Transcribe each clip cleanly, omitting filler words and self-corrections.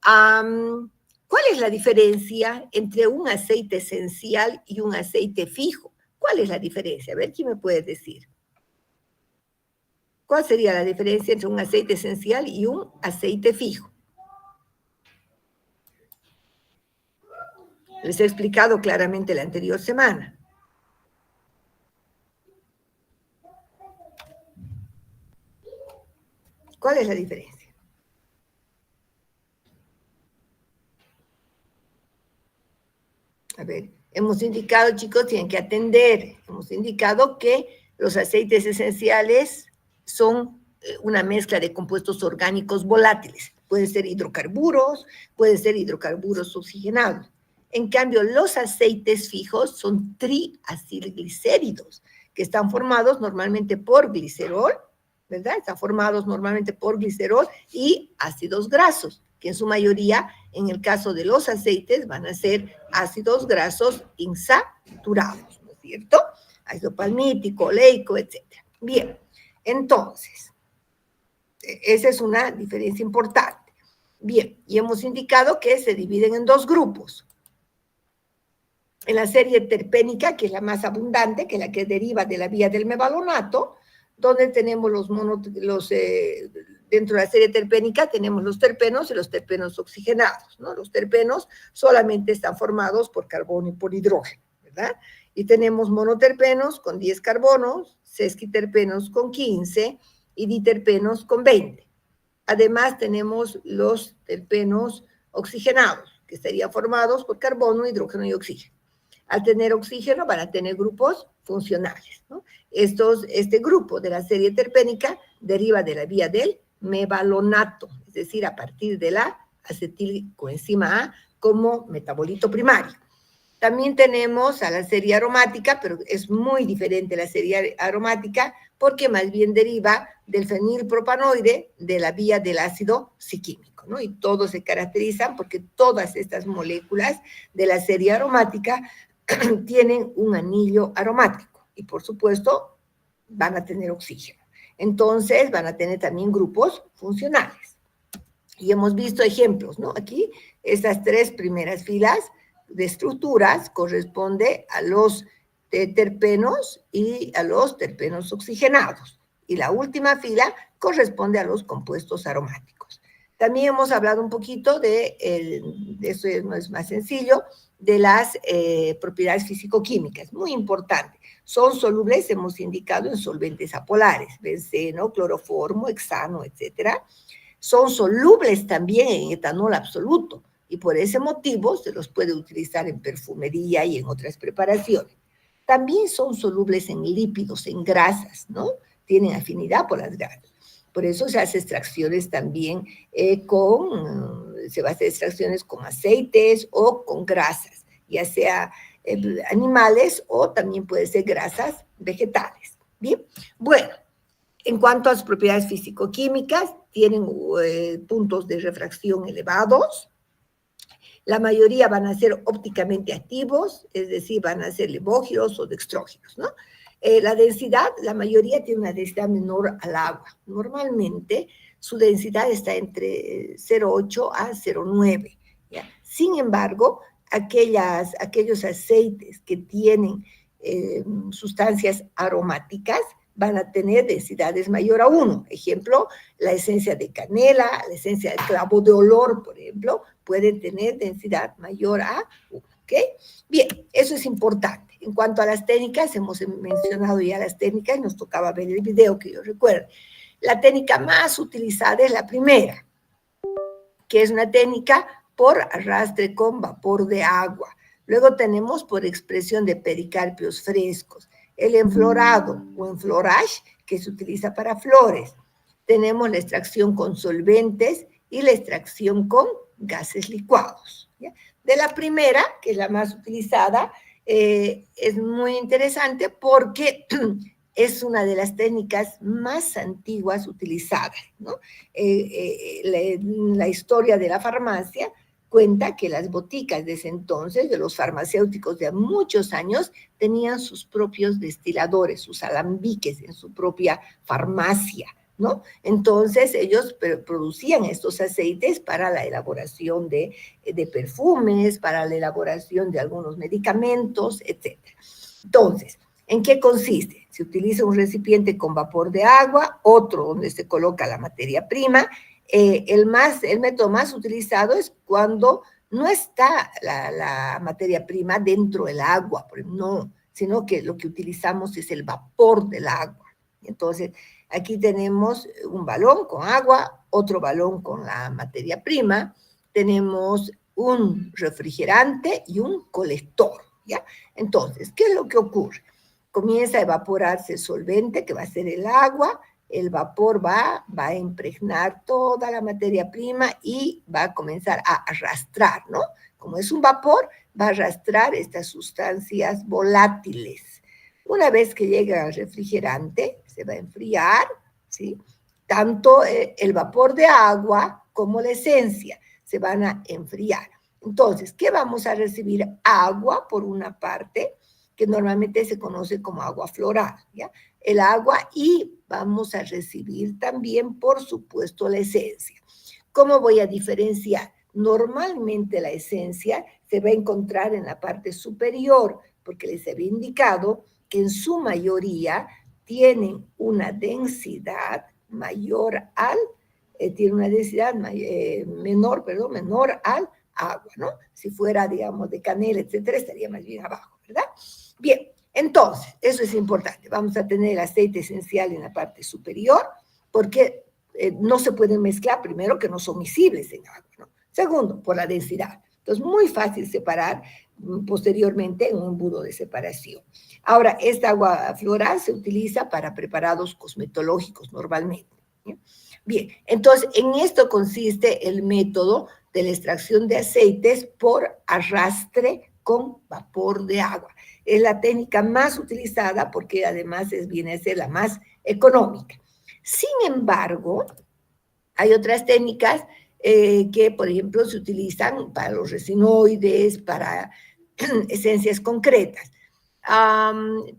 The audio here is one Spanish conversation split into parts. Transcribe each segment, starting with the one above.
¿Cuál es la diferencia entre un aceite esencial y un aceite fijo? ¿Cuál es la diferencia? A ver, ¿quién me puede decir? ¿Cuál sería la diferencia entre un aceite esencial y un aceite fijo? Les he explicado claramente la anterior semana. ¿Cuál es la diferencia? A ver, hemos indicado, chicos, tienen que atender. Hemos indicado que los aceites esenciales son una mezcla de compuestos orgánicos volátiles. Pueden ser hidrocarburos oxigenados. En cambio, los aceites fijos son triacilglicéridos, que están formados normalmente por glicerol, ¿verdad? Están formados normalmente por glicerol y ácidos grasos, que en su mayoría, en el caso de los aceites, van a ser ácidos grasos insaturados, ¿no es cierto? Ácido palmítico, oleico, etc. Bien, entonces, esa es una diferencia importante. Bien, y hemos indicado que se dividen en dos grupos. En la serie terpénica, que es la más abundante, que es la que deriva de la vía del mevalonato, donde tenemos dentro de la serie terpénica tenemos los terpenos y los terpenos oxigenados, ¿no? Los terpenos solamente están formados por carbono y por hidrógeno, ¿verdad? Y tenemos monoterpenos con 10 carbonos, sesquiterpenos con 15 y diterpenos con 20. Además tenemos los terpenos oxigenados, que estarían formados por carbono, hidrógeno y oxígeno. Al tener oxígeno van a tener grupos funcionales, ¿no? Este grupo de la serie terpénica deriva de la vía del mevalonato, es decir, a partir de la acetilcoenzima A como metabolito primario. También tenemos a la serie aromática, pero es muy diferente la serie aromática porque más bien deriva del fenilpropanoide de la vía del ácido ciquímico, ¿no? Y todos se caracterizan porque todas estas moléculas de la serie aromática tienen un anillo aromático y, por supuesto, van a tener oxígeno. Entonces, van a tener también grupos funcionales. Y hemos visto ejemplos, ¿no? Aquí, estas tres primeras filas de estructuras corresponde a los terpenos y a los terpenos oxigenados. Y la última fila corresponde a los compuestos aromáticos. También hemos hablado un poquito eso no es más sencillo, de las propiedades físico-químicas, muy importante. Son solubles, hemos indicado, en solventes apolares, benceno, cloroformo, hexano, etcétera. Son solubles también en etanol absoluto y por ese motivo se los puede utilizar en perfumería y en otras preparaciones. También son solubles en lípidos, en grasas, ¿no? Tienen afinidad por las grasas. Por eso se hace extracciones también se va a hacer extracciones con aceites o con grasas, ya sea animales o también puede ser grasas vegetales. Bien, bueno, en cuanto a sus propiedades físico-químicas, tienen puntos de refracción elevados. La mayoría van a ser ópticamente activos, es decir, van a ser levógenos o dextrógenos, ¿no? La densidad, la mayoría tiene una densidad menor al agua. Normalmente su densidad está entre 0,8 a 0,9. ¿Ya? Sin embargo, aquellos aceites que tienen sustancias aromáticas van a tener densidades mayor a 1. Ejemplo, la esencia de canela, la esencia de clavo de olor, por ejemplo, pueden tener densidad mayor a 1. ¿Ok? Bien, eso es importante. En cuanto a las técnicas, hemos mencionado ya las técnicas, nos tocaba ver el video que yo recuerdo. La técnica más utilizada es la primera, que es una técnica por arrastre con vapor de agua. Luego tenemos por expresión de pericarpios frescos. El enflorado o enflorage, que se utiliza para flores. Tenemos la extracción con solventes y la extracción con gases licuados. ¿Ya? De la primera, que es la más utilizada, es muy interesante porque es una de las técnicas más antiguas utilizadas, ¿no? La historia de la farmacia cuenta que las boticas de ese entonces, de los farmacéuticos de muchos años, tenían sus propios destiladores, sus alambiques en su propia farmacia, ¿no? Entonces ellos producían estos aceites para la elaboración de perfumes, para la elaboración de algunos medicamentos, etc. Entonces, ¿en qué consiste? Se utiliza un recipiente con vapor de agua, otro donde se coloca la materia prima. El método más utilizado es cuando no está la materia prima dentro del agua, no, sino que lo que utilizamos es el vapor del agua. Entonces, aquí tenemos un balón con agua, otro balón con la materia prima, tenemos un refrigerante y un colector, ¿ya? Entonces, ¿qué es lo que ocurre? Comienza a evaporarse el solvente, que va a ser el agua, el vapor va a impregnar toda la materia prima y va a comenzar a arrastrar, ¿no? Como es un vapor, va a arrastrar estas sustancias volátiles. Una vez que llega al refrigerante, se va a enfriar, ¿sí? Tanto el vapor de agua como la esencia se van a enfriar. Entonces, ¿qué vamos a recibir? Agua, por una parte, que normalmente se conoce como agua floral, ¿ya? El agua, y vamos a recibir también, por supuesto, la esencia. ¿Cómo voy a diferenciar? Normalmente la esencia se va a encontrar en la parte superior, porque les había indicado que en su mayoría tienen una densidad mayor al, tiene una densidad menor al agua, ¿no? Si fuera, digamos, de canela, etcétera, estaría más bien abajo, ¿verdad? Bien, entonces, eso es importante. Vamos a tener el aceite esencial en la parte superior, porque no se pueden mezclar, primero, que no son miscibles en agua, ¿no? Segundo, por la densidad. Entonces, muy fácil separar posteriormente en un embudo de separación. Ahora, esta agua floral se utiliza para preparados cosmetológicos normalmente, ¿sí? Bien, entonces, en esto consiste el método de la extracción de aceites por arrastre con vapor de agua. Es la técnica más utilizada porque además viene a ser la más económica. Sin embargo, hay otras técnicas que, por ejemplo, se utilizan para los resinoides, para esencias concretas.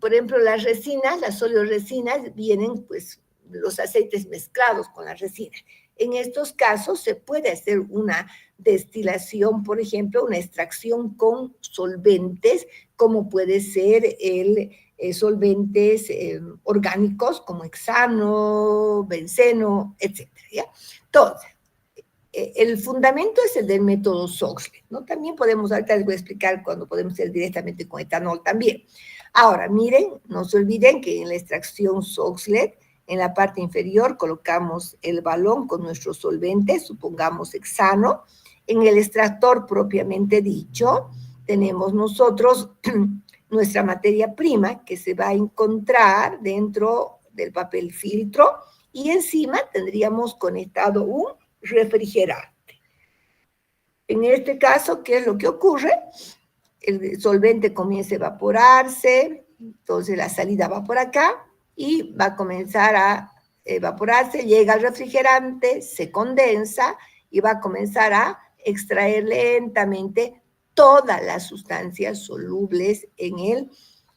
Por ejemplo, las resinas, las oleoresinas, vienen pues los aceites mezclados con las resinas. En estos casos se puede hacer una destilación, por ejemplo, una extracción con solventes, como puede ser solventes orgánicos como hexano, benceno, etc. ¿Ya? Entonces, el fundamento es el del método Soxhlet, ¿no? También podemos, ahorita les voy a explicar cuando podemos hacer directamente con etanol también. Ahora, miren, no se olviden que en la extracción Soxhlet, en la parte inferior colocamos el balón con nuestro solvente, supongamos hexano. En el extractor propiamente dicho, tenemos nosotros nuestra materia prima que se va a encontrar dentro del papel filtro, y encima tendríamos conectado un refrigerante. En este caso, ¿qué es lo que ocurre? El solvente comienza a evaporarse, entonces la salida va por acá y va a comenzar a evaporarse, llega al refrigerante, se condensa y va a comenzar a extraer lentamente todas las sustancias solubles en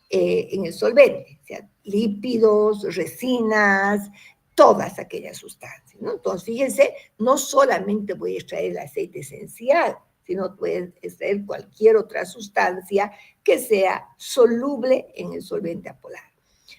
el solvente, o sea, lípidos, resinas, todas aquellas sustancias, ¿no? Entonces, fíjense, no solamente voy a extraer el aceite esencial, sino puedes extraer cualquier otra sustancia que sea soluble en el solvente apolar.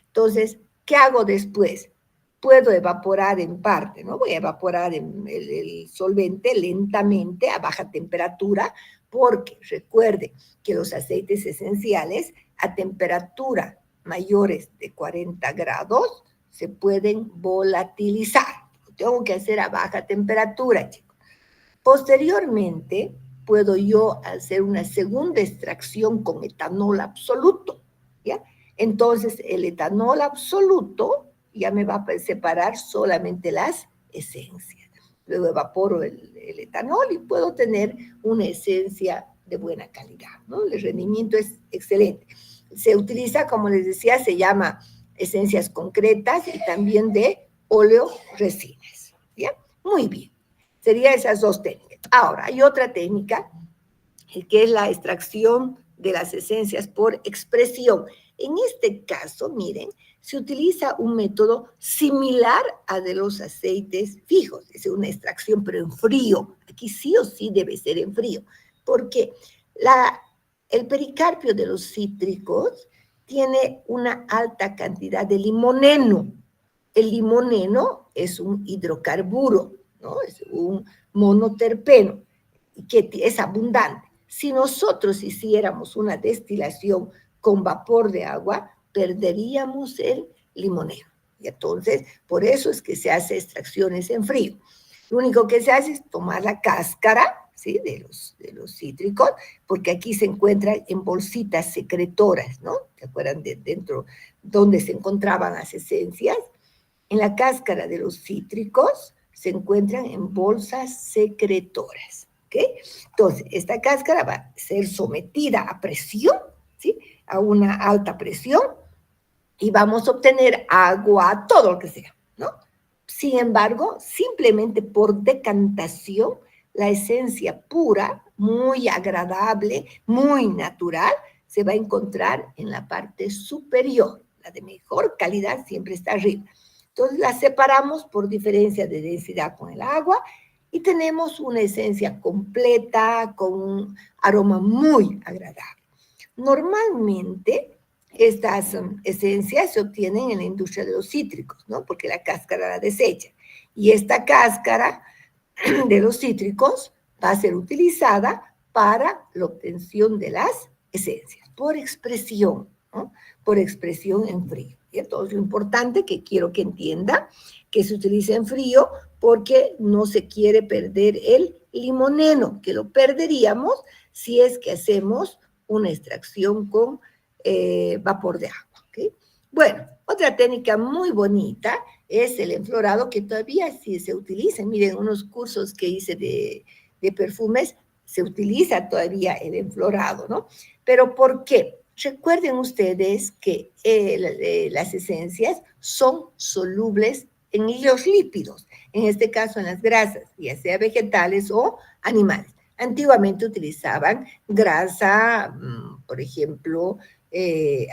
Entonces, ¿qué hago después? Puedo evaporar en parte, ¿no? Voy a evaporar el solvente lentamente a baja temperatura, porque recuerde que los aceites esenciales a temperatura mayores de 40 grados se pueden volatilizar. Lo tengo que hacer a baja temperatura, chicos. Posteriormente, puedo yo hacer una segunda extracción con etanol absoluto, ¿ya? Entonces, el etanol absoluto ya me va a separar solamente las esencias. Luego evaporo el etanol y puedo tener una esencia de buena calidad, ¿no? El rendimiento es excelente. Se utiliza, como les decía, se llama esencias concretas y también de oleoresinas, ¿ya? Muy bien. Serían esas dos técnicas. Ahora, hay otra técnica, que es la extracción de las esencias por expresión. En este caso, miren, se utiliza un método similar a de los aceites fijos, es una extracción pero en frío. Aquí sí o sí debe ser en frío, porque el pericarpio de los cítricos tiene una alta cantidad de limoneno. El limoneno es un hidrocarburo, ¿no? Es un monoterpeno que es abundante. Si nosotros hiciéramos una destilación con vapor de agua, perderíamos el limoneno. Y entonces, por eso es que se hace extracciones en frío. Lo único que se hace es tomar la cáscara, ¿sí? de los cítricos, porque aquí se encuentran en bolsitas secretoras, ¿no? ¿Se acuerdan de dentro donde se encontraban las esencias? En la cáscara de los cítricos se encuentran en bolsas secretoras, ¿ok? Entonces, esta cáscara va a ser sometida a presión, ¿sí? A una alta presión, y vamos a obtener agua, todo lo que sea, ¿no? Sin embargo, simplemente por decantación, la esencia pura, muy agradable, muy natural, se va a encontrar en la parte superior. La de mejor calidad siempre está arriba. Entonces la separamos por diferencia de densidad con el agua y tenemos una esencia completa con un aroma muy agradable. Normalmente estas esencias se obtienen en la industria de los cítricos, ¿no? Porque la cáscara la desecha. Y esta cáscara de los cítricos va a ser utilizada para la obtención de las esencias, por expresión, ¿no? Por expresión en frío. Y entonces lo importante que quiero que entienda, que se utiliza en frío porque no se quiere perder el limoneno, que lo perderíamos si es que hacemos una extracción con vapor de agua. ¿Okay? Bueno, otra técnica muy bonita es el enflorado, que todavía sí se utiliza. Miren, unos cursos que hice de perfumes, se utiliza todavía el enflorado, ¿no? Pero ¿por qué? Recuerden ustedes que las esencias son solubles en los lípidos, en este caso en las grasas, ya sea vegetales o animales. Antiguamente utilizaban grasa, por ejemplo,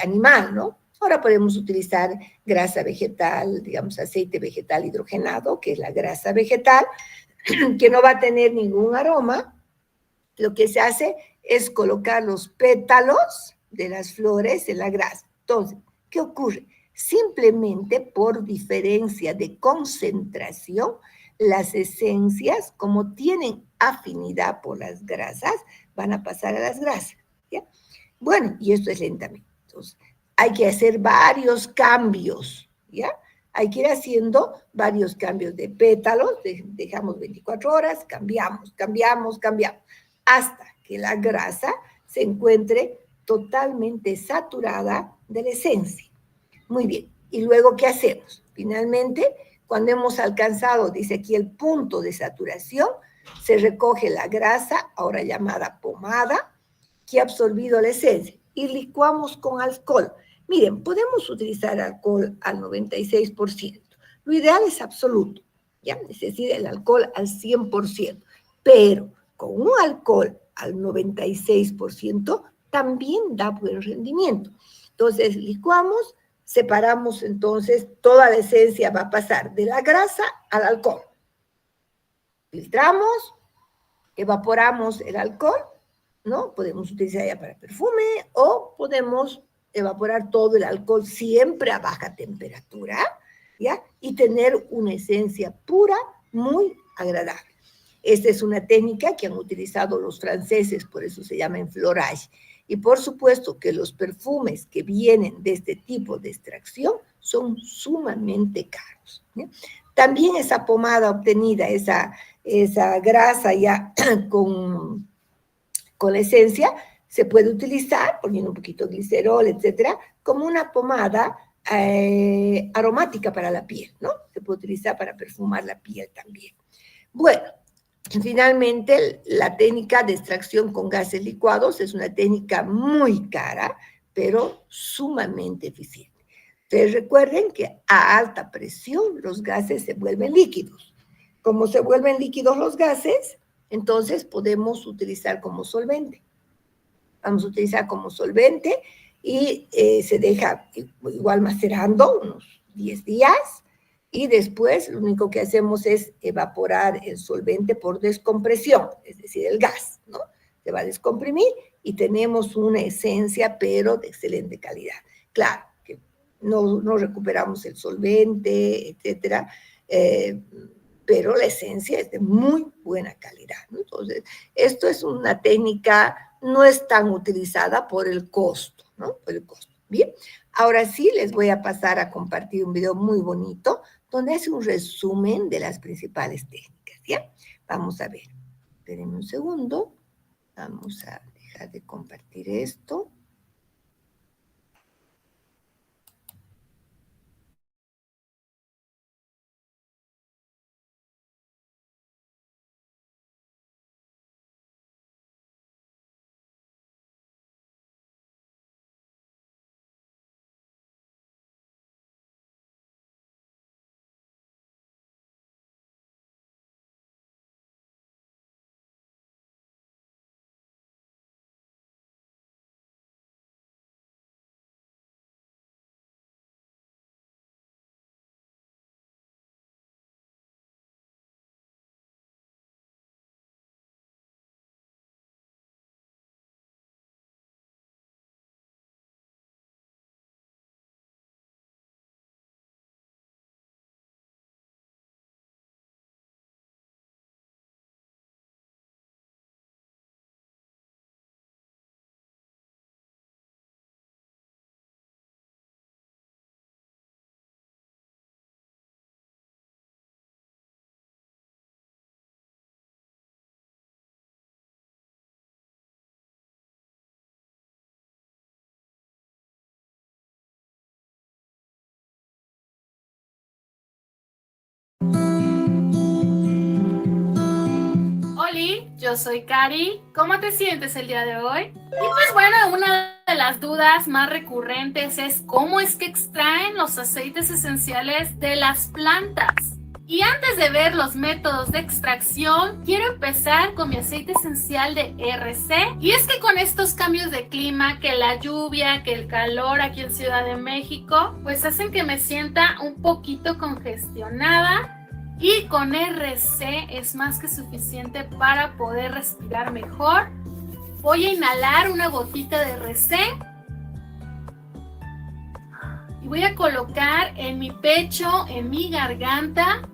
animal, ¿no? Ahora podemos utilizar grasa vegetal, digamos aceite vegetal hidrogenado, que es la grasa vegetal, que no va a tener ningún aroma. Lo que se hace es colocar los pétalos de las flores en la grasa. Entonces, ¿qué ocurre? Simplemente por diferencia de concentración, las esencias, como tienen afinidad por las grasas, van a pasar a las grasas. ¿Ya? Bueno, y esto es lentamente. Entonces, hay que hacer varios cambios, ¿ya? Hay que ir haciendo varios cambios de pétalos, dejamos 24 horas, cambiamos, hasta que la grasa se encuentre totalmente saturada de la esencia. Muy bien, ¿y luego qué hacemos? Finalmente, cuando hemos alcanzado, dice aquí, el punto de saturación, se recoge la grasa, ahora llamada pomada, que ha absorbido la esencia, y licuamos con alcohol. Miren, podemos utilizar alcohol al 96%. Lo ideal es absoluto, ¿ya? Es decir, el alcohol al 100%. Pero con un alcohol al 96% también da buen rendimiento. Entonces, licuamos, separamos entonces, toda la esencia va a pasar de la grasa al alcohol. Filtramos, evaporamos el alcohol, ¿no? Podemos utilizar ya para perfume o podemos evaporar todo el alcohol siempre a baja temperatura, ¿ya? Y tener una esencia pura, muy agradable. Esta es una técnica que han utilizado los franceses, por eso se llama enflorage. Y por supuesto que los perfumes que vienen de este tipo de extracción son sumamente caros, ¿ya? También esa pomada obtenida, esa grasa ya con la esencia, se puede utilizar, poniendo un poquito de glicerol, etcétera, como una pomada aromática para la piel, ¿no? Se puede utilizar para perfumar la piel también. Bueno, finalmente, la técnica de extracción con gases licuados es una técnica muy cara, pero sumamente eficiente. Ustedes recuerden que a alta presión los gases se vuelven líquidos. Como se vuelven líquidos los gases, entonces podemos utilizar como solvente. Vamos a utilizar como solvente y se deja igual macerando unos 10 días y después lo único que hacemos es evaporar el solvente por descompresión, es decir, el gas, ¿no? Se va a descomprimir y tenemos una esencia, pero de excelente calidad. Claro, que no recuperamos el solvente, etcétera, pero la esencia es de muy buena calidad, ¿no? Entonces, esto es una técnica, no es tan utilizada por el costo, ¿no? Por el costo. Bien, ahora sí les voy a pasar a compartir un video muy bonito donde hace un resumen de las principales técnicas, ¿ya? Vamos a ver. Espérenme un segundo. Vamos a dejar de compartir esto. Oli, yo soy Cari. ¿Cómo te sientes el día de hoy? Y pues bueno, una de las dudas más recurrentes es cómo es que extraen los aceites esenciales de las plantas. Y antes de ver los métodos de extracción, quiero empezar con mi aceite esencial de RC. Y es que con estos cambios de clima, que la lluvia, que el calor aquí en Ciudad de México, pues hacen que me sienta un poquito congestionada. Y con RC es más que suficiente para poder respirar mejor. Voy a inhalar una gotita de RC. Y voy a colocar en mi pecho, en mi garganta.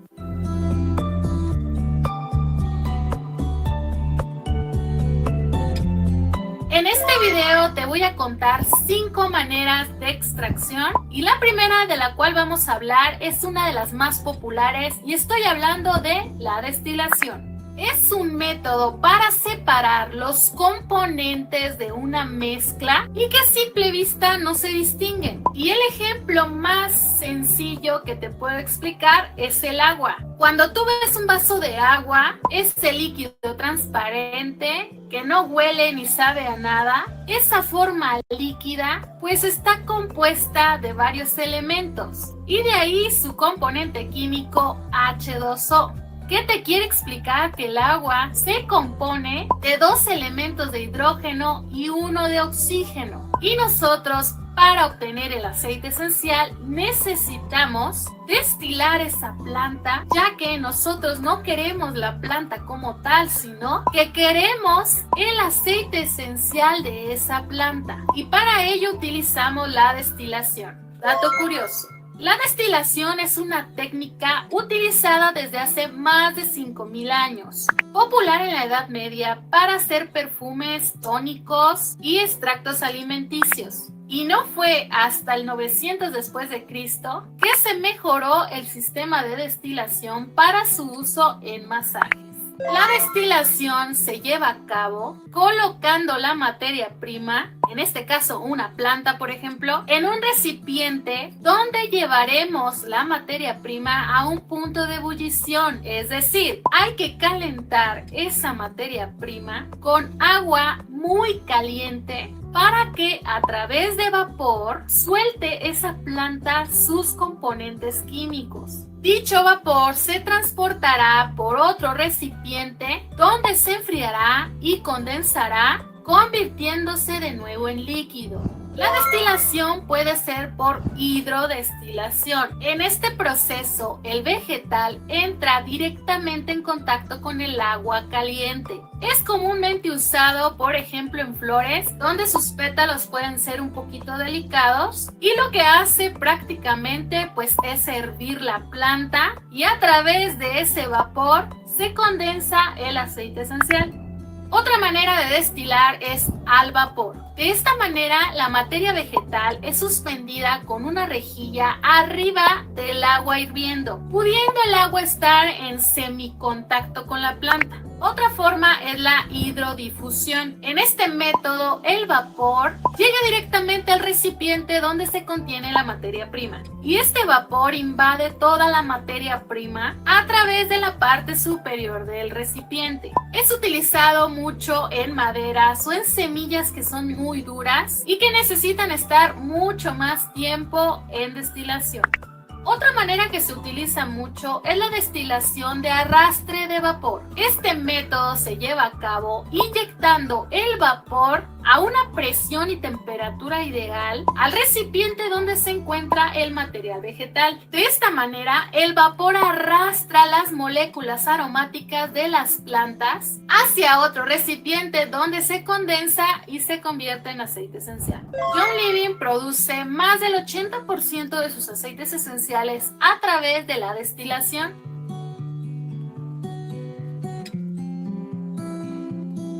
En este video te voy a contar 5 maneras de extracción y la primera de la cual vamos a hablar es una de las más populares y estoy hablando de la destilación. Es un método para separar los componentes de una mezcla y que a simple vista no se distinguen. Y el ejemplo más sencillo que te puedo explicar es el agua. Cuando tú ves un vaso de agua, ese líquido transparente que no huele ni sabe a nada, esa forma líquida pues está compuesta de varios elementos y de ahí su componente químico H2O. ¿Qué te quiere explicar? Que el agua se compone de 2 elementos de hidrógeno y 1 de oxígeno. Y nosotros, para obtener el aceite esencial, necesitamos destilar esa planta, ya que nosotros no queremos la planta como tal, sino que queremos el aceite esencial de esa planta. Y para ello utilizamos la destilación. Dato curioso. La destilación es una técnica utilizada desde hace más de 5.000 años, popular en la Edad Media para hacer perfumes, tónicos y extractos alimenticios. Y no fue hasta el 900 después de Cristo que se mejoró el sistema de destilación para su uso en masajes. La destilación se lleva a cabo colocando la materia prima, en este caso una planta por ejemplo, en un recipiente donde llevaremos la materia prima a un punto de ebullición, es decir, hay que calentar esa materia prima con agua muy caliente para que a través de vapor suelte esa planta sus componentes químicos. Dicho vapor se transportará por otro recipiente donde se enfriará y condensará, convirtiéndose de nuevo en líquido. La destilación puede ser por hidrodestilación. En este proceso, el vegetal entra directamente en contacto con el agua caliente. Es comúnmente usado, por ejemplo, en flores, donde sus pétalos pueden ser un poquito delicados, y lo que hace prácticamente pues es hervir la planta y a través de ese vapor se condensa el aceite esencial. Otra manera de destilar es al vapor. De esta manera, la materia vegetal es suspendida con una rejilla arriba del agua hirviendo, pudiendo el agua estar en semicontacto con la planta. Otra forma es la hidrodifusión. En este método, el vapor llega directamente al recipiente donde se contiene la materia prima. Y este vapor invade toda la materia prima a través de la parte superior del recipiente. Es utilizado mucho en maderas o en semillas que son muy duras y que necesitan estar mucho más tiempo en destilación. Otra manera que se utiliza mucho es la destilación de arrastre de vapor. Este método se lleva a cabo inyectando el vapor a una presión y temperatura ideal al recipiente donde se encuentra el material vegetal. De esta manera, el vapor arrastra las moléculas aromáticas de las plantas hacia otro recipiente donde se condensa y se convierte en aceite esencial. John Living produce más del 80% de sus aceites esenciales a través de la destilación.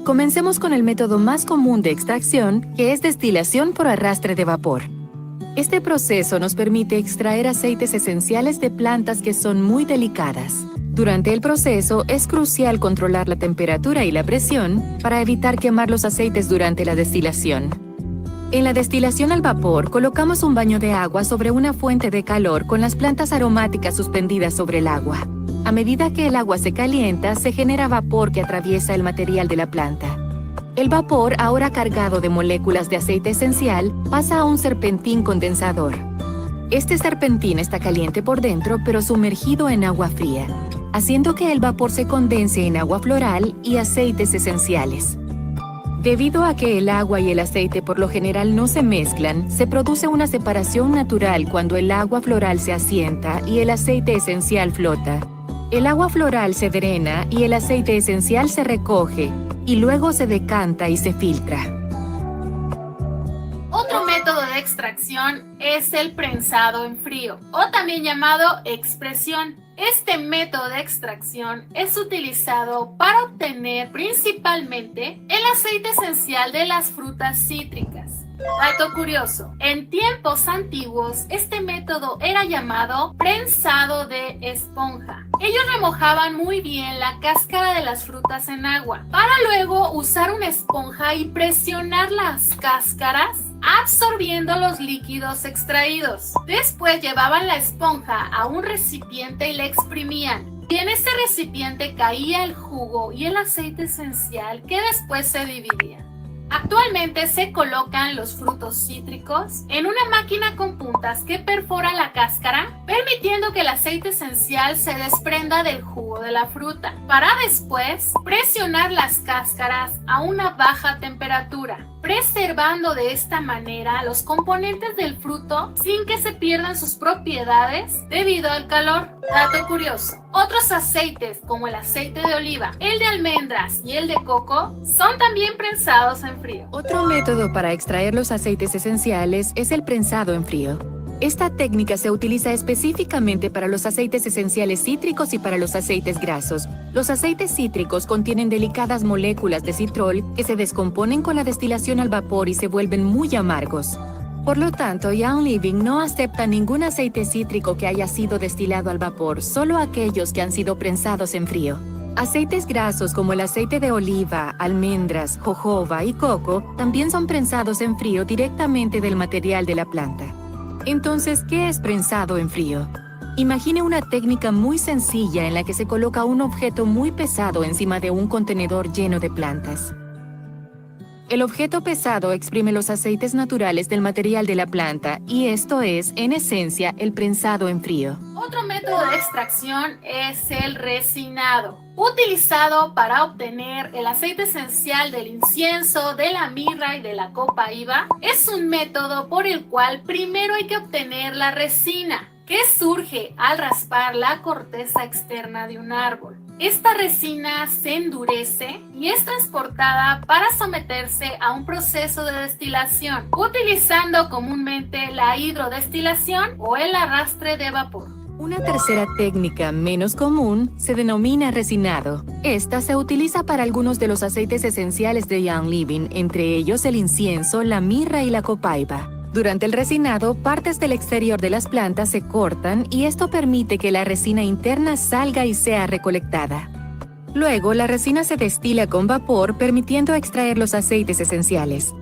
Comencemos con el método más común de extracción, que es destilación por arrastre de vapor. Este proceso nos permite extraer aceites esenciales de plantas que son muy delicadas. Durante el proceso es crucial controlar la temperatura y la presión para evitar quemar los aceites durante la destilación. En la destilación al vapor, colocamos un baño de agua sobre una fuente de calor con las plantas aromáticas suspendidas sobre el agua. A medida que el agua se calienta, se genera vapor que atraviesa el material de la planta. El vapor, ahora cargado de moléculas de aceite esencial, pasa a un serpentín condensador. Este serpentín está caliente por dentro, pero sumergido en agua fría, haciendo que el vapor se condense en agua floral y aceites esenciales. Debido a que el agua y el aceite por lo general no se mezclan, se produce una separación natural cuando el agua floral se asienta y el aceite esencial flota. El agua floral se drena y el aceite esencial se recoge, y luego se decanta y se filtra. Otro método de extracción es el prensado en frío, o también llamado expresión. Este método de extracción es utilizado para obtener principalmente el aceite esencial de las frutas cítricas. Dato curioso, en tiempos antiguos este método era llamado prensado de esponja. Ellos remojaban muy bien la cáscara de las frutas en agua para luego usar una esponja y presionar las cáscaras absorbiendo los líquidos extraídos. Después llevaban la esponja a un recipiente y la exprimían. Y en ese recipiente caía el jugo y el aceite esencial que después se dividían. Actualmente se colocan los frutos cítricos en una máquina con puntas que perfora la cáscara, permitiendo que el aceite esencial se desprenda del jugo de la fruta, para después presionar las cáscaras a una baja temperatura, preservando de esta manera los componentes del fruto sin que se pierdan sus propiedades debido al calor. Dato curioso, otros aceites como el aceite de oliva, el de almendras y el de coco son también prensados en frío. Otro método para extraer los aceites esenciales es el prensado en frío. Esta técnica se utiliza específicamente para los aceites esenciales cítricos y para los aceites grasos. Los aceites cítricos contienen delicadas moléculas de citrol que se descomponen con la destilación al vapor y se vuelven muy amargos. Por lo tanto, Young Living no acepta ningún aceite cítrico que haya sido destilado al vapor, solo aquellos que han sido prensados en frío. Aceites grasos como el aceite de oliva, almendras, jojoba y coco también son prensados en frío directamente del material de la planta. Entonces, ¿qué es prensado en frío? Imagine una técnica muy sencilla en la que se coloca un objeto muy pesado encima de un contenedor lleno de plantas. El objeto pesado exprime los aceites naturales del material de la planta y esto es, en esencia, el prensado en frío. Otro método de extracción es el resinado, utilizado para obtener el aceite esencial del incienso, de la mirra y de la copaiba. Es un método por el cual primero hay que obtener la resina, que surge al raspar la corteza externa de un árbol. Esta resina se endurece y es transportada para someterse a un proceso de destilación, utilizando comúnmente la hidrodestilación o el arrastre de vapor. Una tercera técnica menos común se denomina resinado. Esta se utiliza para algunos de los aceites esenciales de Young Living, entre ellos el incienso, la mirra y la copaiba. Durante el resinado, partes del exterior de las plantas se cortan y esto permite que la resina interna salga y sea recolectada. Luego, la resina se destila con vapor, permitiendo extraer los aceites esenciales.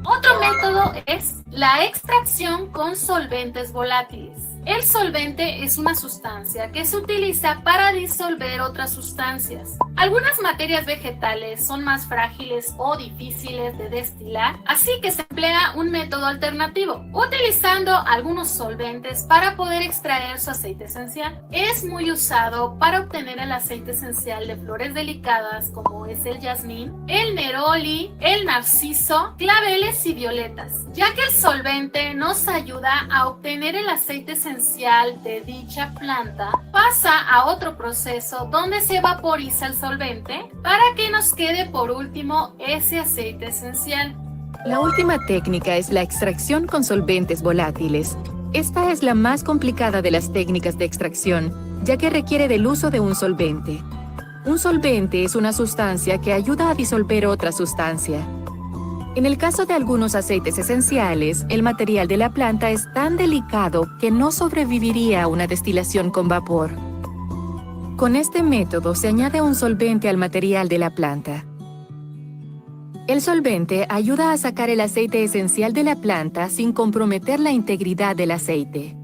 Otro método es la extracción con solventes volátiles. El solvente es una sustancia que se utiliza para disolver otras sustancias. Algunas materias vegetales son más frágiles o difíciles de destilar, así que se emplea un método alternativo, utilizando algunos solventes para poder extraer su aceite esencial. Es muy usado para obtener el aceite esencial de flores delicadas como es el jazmín, el neroli, el narciso, claveles y violetas, ya que el solvente nos ayuda a obtener el aceite esencial de dicha planta, pasa a otro proceso donde se vaporiza el solvente para que nos quede por último ese aceite esencial. La última técnica es la extracción con solventes volátiles. Esta es la más complicada de las técnicas de extracción, ya que requiere del uso de un solvente. Un solvente es una sustancia que ayuda a disolver otra sustancia. En el caso de algunos aceites esenciales, el material de la planta es tan delicado que no sobreviviría a una destilación con vapor. Con este método se añade un solvente al material de la planta. El solvente ayuda a sacar el aceite esencial de la planta sin comprometer la integridad del aceite.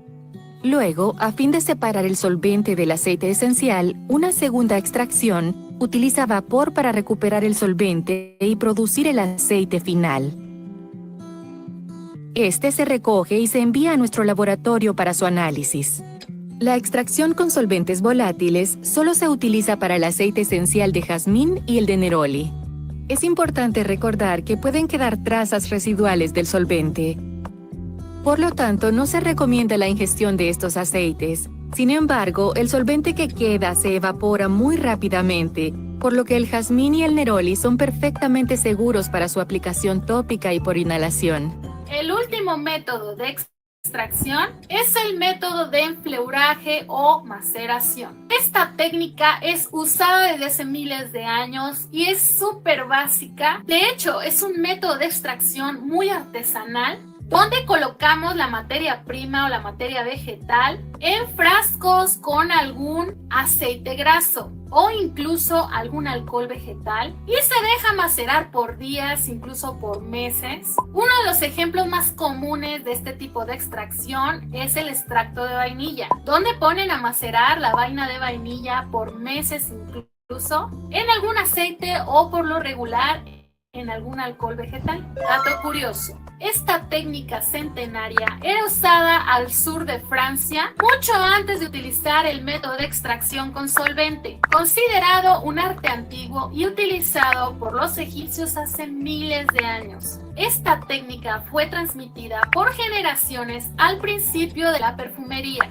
Luego, a fin de separar el solvente del aceite esencial, una segunda extracción utiliza vapor para recuperar el solvente y producir el aceite final. Este se recoge y se envía a nuestro laboratorio para su análisis. La extracción con solventes volátiles solo se utiliza para el aceite esencial de jazmín y el de neroli. Es importante recordar que pueden quedar trazas residuales del solvente. Por lo tanto, no se recomienda la ingestión de estos aceites. Sin embargo, el solvente que queda se evapora muy rápidamente, por lo que el jazmín y el neroli son perfectamente seguros para su aplicación tópica y por inhalación. El último método de extracción es el método de enfleuraje o maceración. Esta técnica es usada desde hace miles de años y es súper básica. De hecho, es un método de extracción muy artesanal, donde colocamos la materia prima o la materia vegetal en frascos con algún aceite graso o incluso algún alcohol vegetal y se deja macerar por días, incluso por meses. Uno de los ejemplos más comunes de este tipo de extracción es el extracto de vainilla, donde ponen a macerar la vaina de vainilla por meses, incluso en algún aceite o por lo regular en algún alcohol vegetal. Dato curioso: esta técnica centenaria era usada al sur de Francia mucho antes de utilizar el método de extracción con solvente, considerado un arte antiguo y utilizado por los egipcios hace miles de años. Esta técnica fue transmitida por generaciones al principio de la perfumería.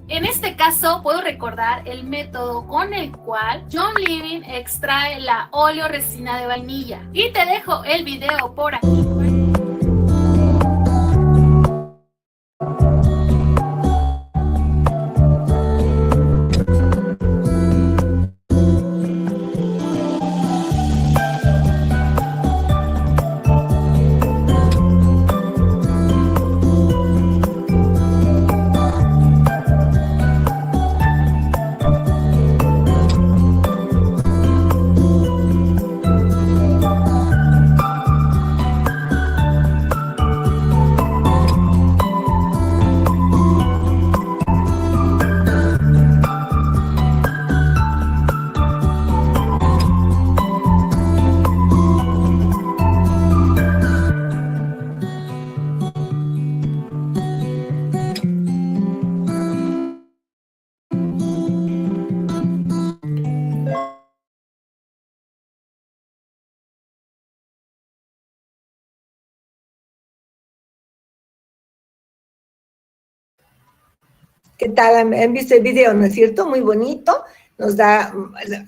En este caso, puedo recordar el método con el cual Young Living extrae la oleoresina de vainilla. Y te dejo el video por aquí. ¿Qué tal? ¿Han visto el video, no es cierto? Muy bonito. Nos da,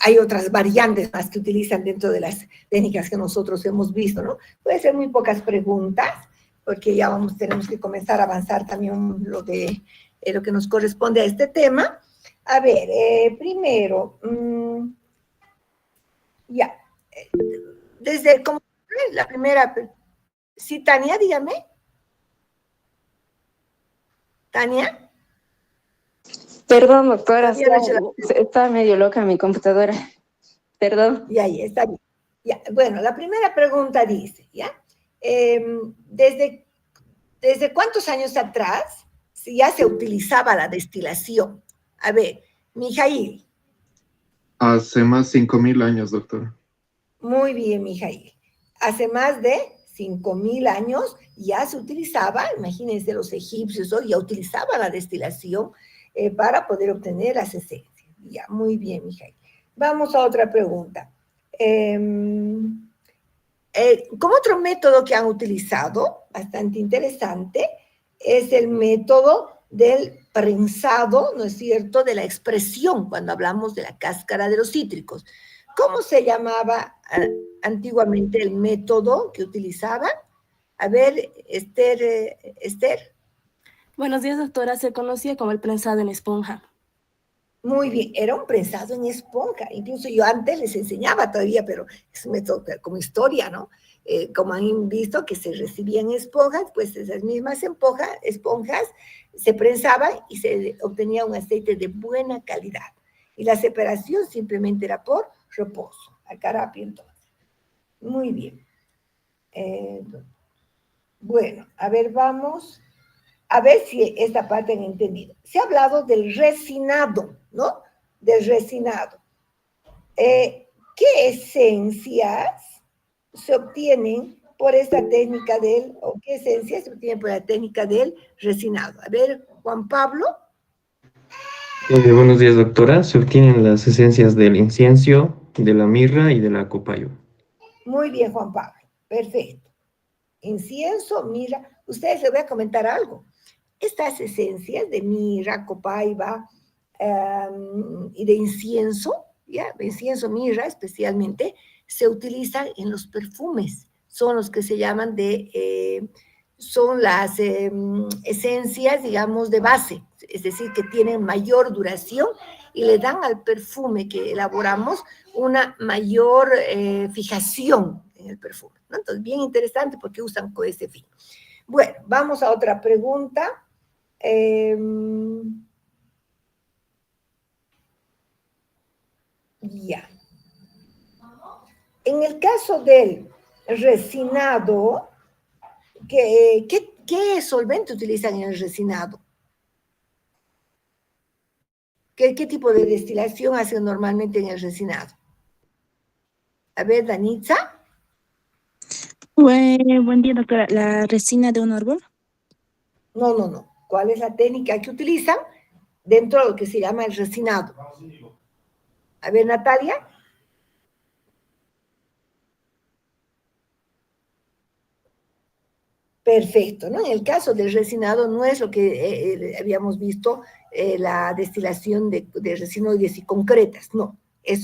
hay otras variantes más que utilizan dentro de las técnicas que nosotros hemos visto, ¿no? Puede ser muy pocas preguntas, porque ya tenemos que comenzar a avanzar también lo que nos corresponde a este tema. A ver, primero, ya, desde como la primera, sí, Tania, dígame. Tania. Perdón, doctora, Tania, está medio loca mi computadora. Perdón. Ya, está bien. Ya, bueno, la primera pregunta dice, ¿ya? ¿Desde cuántos años atrás ya se utilizaba la destilación? A ver, Mijail. Hace más 5.000 años, doctora. Muy bien, Mijail. Hace más de 5.000 años ya se utilizaba, imagínense los egipcios, ¿no? Ya utilizaban la destilación para poder obtener las esencias. Ya, muy bien, Mijail. Vamos a otra pregunta. Como otro método que han utilizado, bastante interesante, es el método del prensado, ¿no es cierto?, de la expresión, cuando hablamos de la cáscara de los cítricos. ¿Cómo se llamaba antiguamente el método que utilizaban? A ver, Esther. Buenos días, doctora. Se conocía como el prensado en esponja. Muy bien, era un prensado en esponja. Incluso yo antes les enseñaba todavía, pero es un método como historia, ¿no? Como han visto que se recibían esponjas, pues esas mismas esponjas se prensaban y se obtenía un aceite de buena calidad. Y la separación simplemente era por reposo, acá rápido entonces. Muy bien. Bueno, a ver, vamos a ver si esta parte han entendido. Se ha hablado del resinado, ¿no? Del resinado. ¿Qué esencias se obtienen por esta técnica o qué esencias se obtienen por la técnica del resinado? A ver, Juan Pablo. Buenos días, doctora. Se obtienen las esencias del incienso, de la mirra y de la copayo. Muy bien, Juan Pablo. Perfecto. Incienso, mirra. Ustedes les voy a comentar algo. Estas esencias de mirra, copaiba y de incienso, ¿ya? De incienso, mirra especialmente, se utilizan en los perfumes. Son los que se llaman son las esencias, digamos, de base, es decir, que tienen mayor duración y le dan al perfume que elaboramos una mayor fijación en el perfume, ¿no? Entonces, bien interesante porque usan con ese fin. Bueno, vamos a otra pregunta. Ya. En el caso del resinado, ¿qué solvente utilizan en el resinado? ¿Qué tipo de destilación hacen normalmente en el resinado? A ver, Danitza. Buen día, doctora. ¿La resina de un árbol? No. ¿Cuál es la técnica que utilizan dentro de lo que se llama el resinado? A ver, Natalia. Perfecto, ¿no? En el caso del resinado no es lo que habíamos visto, la destilación de resinoides y concretas, no. El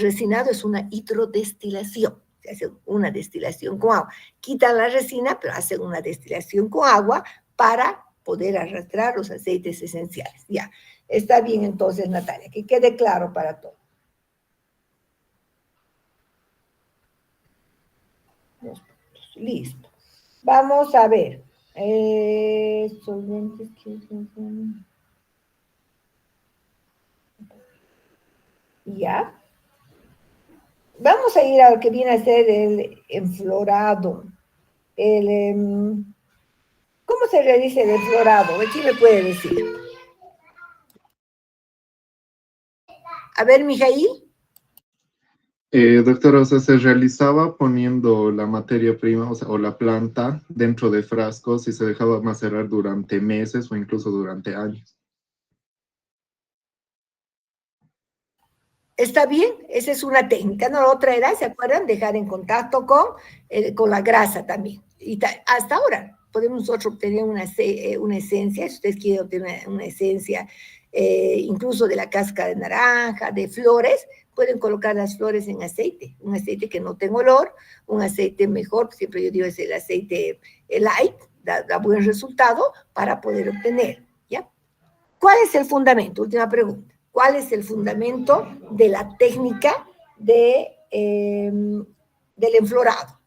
resinado es una hidrodestilación. Se hace una destilación con agua. Quitan la resina, pero hacen una destilación con agua para poder arrastrar los aceites esenciales. Ya, está bien entonces, Natalia, que quede claro para todos. Listo. Vamos a ver. Solventes que ya. Vamos a ir a lo que viene a ser el enflorado. ¿Cómo se realiza el enflorado? ¿Quién me puede decir? A ver, Mijail. Doctora, o sea, se realizaba poniendo la materia prima, o la planta dentro de frascos y se dejaba macerar durante meses o incluso durante años. Está bien, esa es una técnica, ¿no? La otra era, ¿se acuerdan? Dejar en contacto con la grasa también. Y hasta ahora, podemos nosotros obtener una esencia, si ustedes quieren obtener una esencia incluso de la cáscara de naranja, de flores, pueden colocar las flores en aceite, un aceite que no tenga olor, un aceite mejor, siempre yo digo es el aceite light, da buen resultado para poder obtener, ¿ya? ¿Cuál es el fundamento? Última pregunta. ¿Cuál es el fundamento de la técnica del enflorado?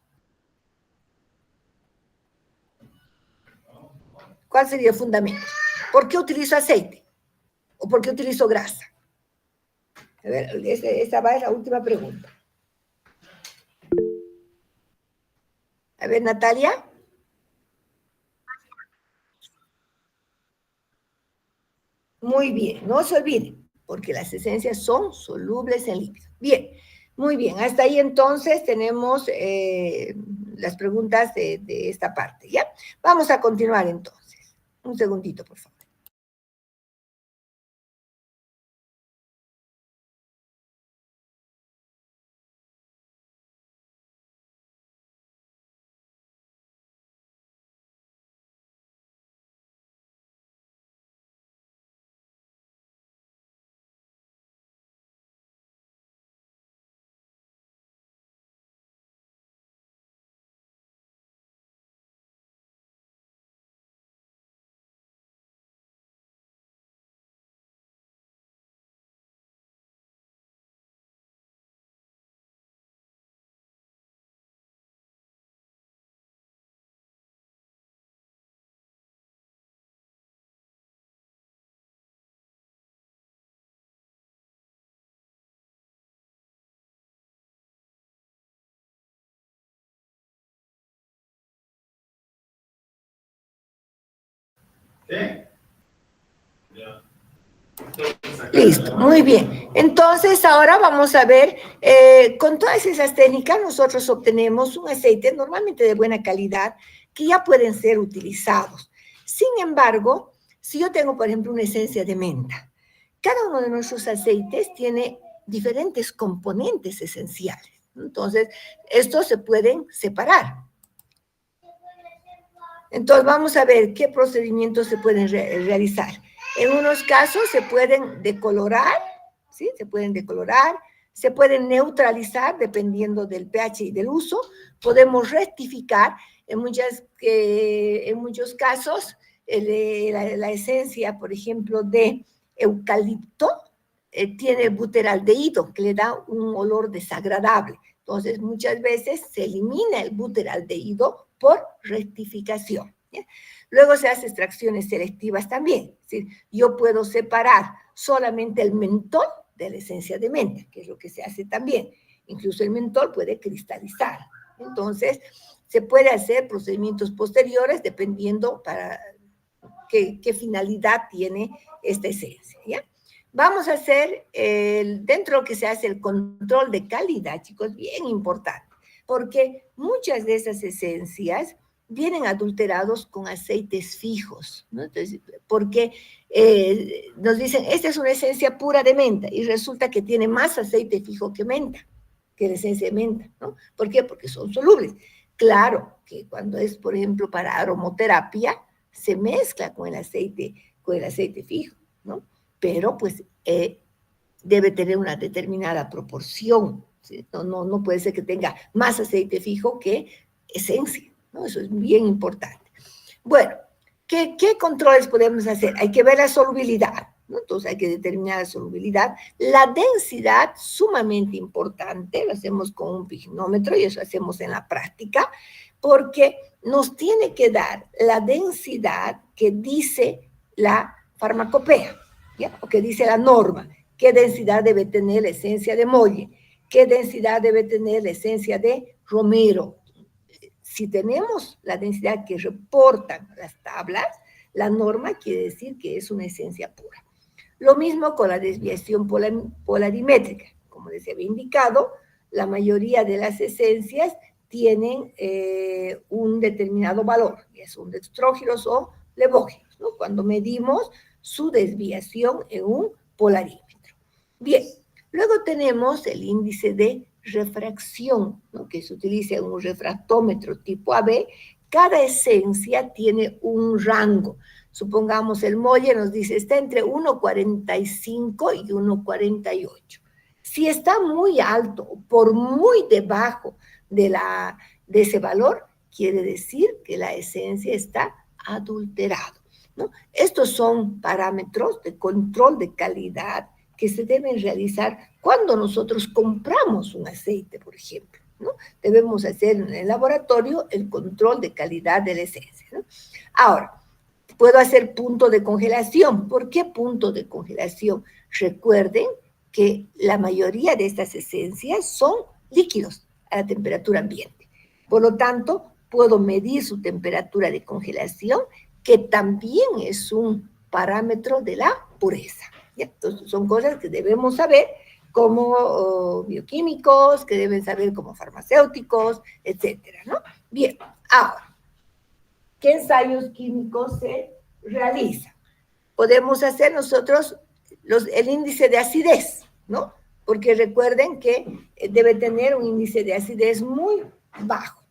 ¿Cuál sería el fundamento? ¿Por qué utilizo aceite? ¿O por qué utilizo grasa? A ver, esa va a ser la última pregunta. A ver, Natalia. Muy bien, no se olviden, porque las esencias son solubles en líquidos. Bien, muy bien, hasta ahí entonces tenemos las preguntas de esta parte, ¿ya? Vamos a continuar entonces. Un segundito, por favor. Listo, muy bien. Entonces, ahora vamos a ver, con todas esas técnicas nosotros obtenemos un aceite normalmente de buena calidad que ya pueden ser utilizados. Sin embargo, si yo tengo, por ejemplo, una esencia de menta, cada uno de nuestros aceites tiene diferentes componentes esenciales. Entonces, estos se pueden separar. Entonces, vamos a ver qué procedimientos se pueden realizar. En unos casos se pueden decolorar, ¿sí? Se pueden decolorar, se pueden neutralizar dependiendo del pH y del uso. Podemos rectificar. En muchos casos, la esencia, por ejemplo, de eucalipto, tiene buteraldehído, que le da un olor desagradable. Entonces, muchas veces se elimina el buteraldehído por rectificación, ¿ya? Luego se hacen extracciones selectivas también. Es decir, yo puedo separar solamente el mentol de la esencia de menta, que es lo que se hace también. Incluso el mentol puede cristalizar. Entonces, se puede hacer procedimientos posteriores dependiendo para qué finalidad tiene esta esencia, ¿ya? Vamos a hacer, dentro de lo que se hace el control de calidad, chicos, bien importante, porque muchas de esas esencias vienen adulterados con aceites fijos, ¿no? Entonces, porque nos dicen, esta es una esencia pura de menta, y resulta que tiene más aceite fijo que menta, que la esencia de menta, ¿no? ¿Por qué? Porque son solubles. Claro que cuando es, por ejemplo, para aromoterapia, se mezcla con el aceite fijo, ¿no? Pero, pues, debe tener una determinada proporción, ¿sí? No puede ser que tenga más aceite fijo que esencia, ¿no? Eso es bien importante. Bueno, ¿qué controles podemos hacer? Hay que ver la solubilidad, ¿no? Entonces hay que determinar la solubilidad. La densidad, sumamente importante, lo hacemos con un pignómetro y eso hacemos en la práctica, porque nos tiene que dar la densidad que dice la farmacopea, ¿ya? O que dice la norma. ¿Qué densidad debe tener la esencia de molle? ¿Qué densidad debe tener la esencia de romero? Si tenemos la densidad que reportan las tablas, la norma quiere decir que es una esencia pura. Lo mismo con la desviación polarimétrica. Como les había indicado, la mayoría de las esencias tienen un determinado valor, ya son dextrógiros o levógenos, ¿no? Cuando medimos su desviación en un polarímetro. Bien, luego tenemos el índice de refracción, ¿no? Que se utiliza en un refractómetro tipo AB, cada esencia tiene un rango. Supongamos el Molle nos dice, está entre 1,45 y 1,48. Si está muy alto o por muy debajo de ese valor, quiere decir que la esencia está adulterada, ¿no? Estos son parámetros de control de calidad que se deben realizar cuando nosotros compramos un aceite, por ejemplo, ¿no? Debemos hacer en el laboratorio el control de calidad de la esencia, ¿no? Ahora, puedo hacer punto de congelación. ¿Por qué punto de congelación? Recuerden que la mayoría de estas esencias son líquidos a la temperatura ambiente. Por lo tanto, puedo medir su temperatura de congelación, que también es un parámetro de la pureza. ¿Ya? Entonces, son cosas que debemos saber como bioquímicos, que deben saber como farmacéuticos, etcétera, ¿no? Bien, ahora, ¿qué ensayos químicos se realizan? Podemos hacer nosotros el índice de acidez, ¿no? Porque recuerden que debe tener un índice de acidez muy bajo.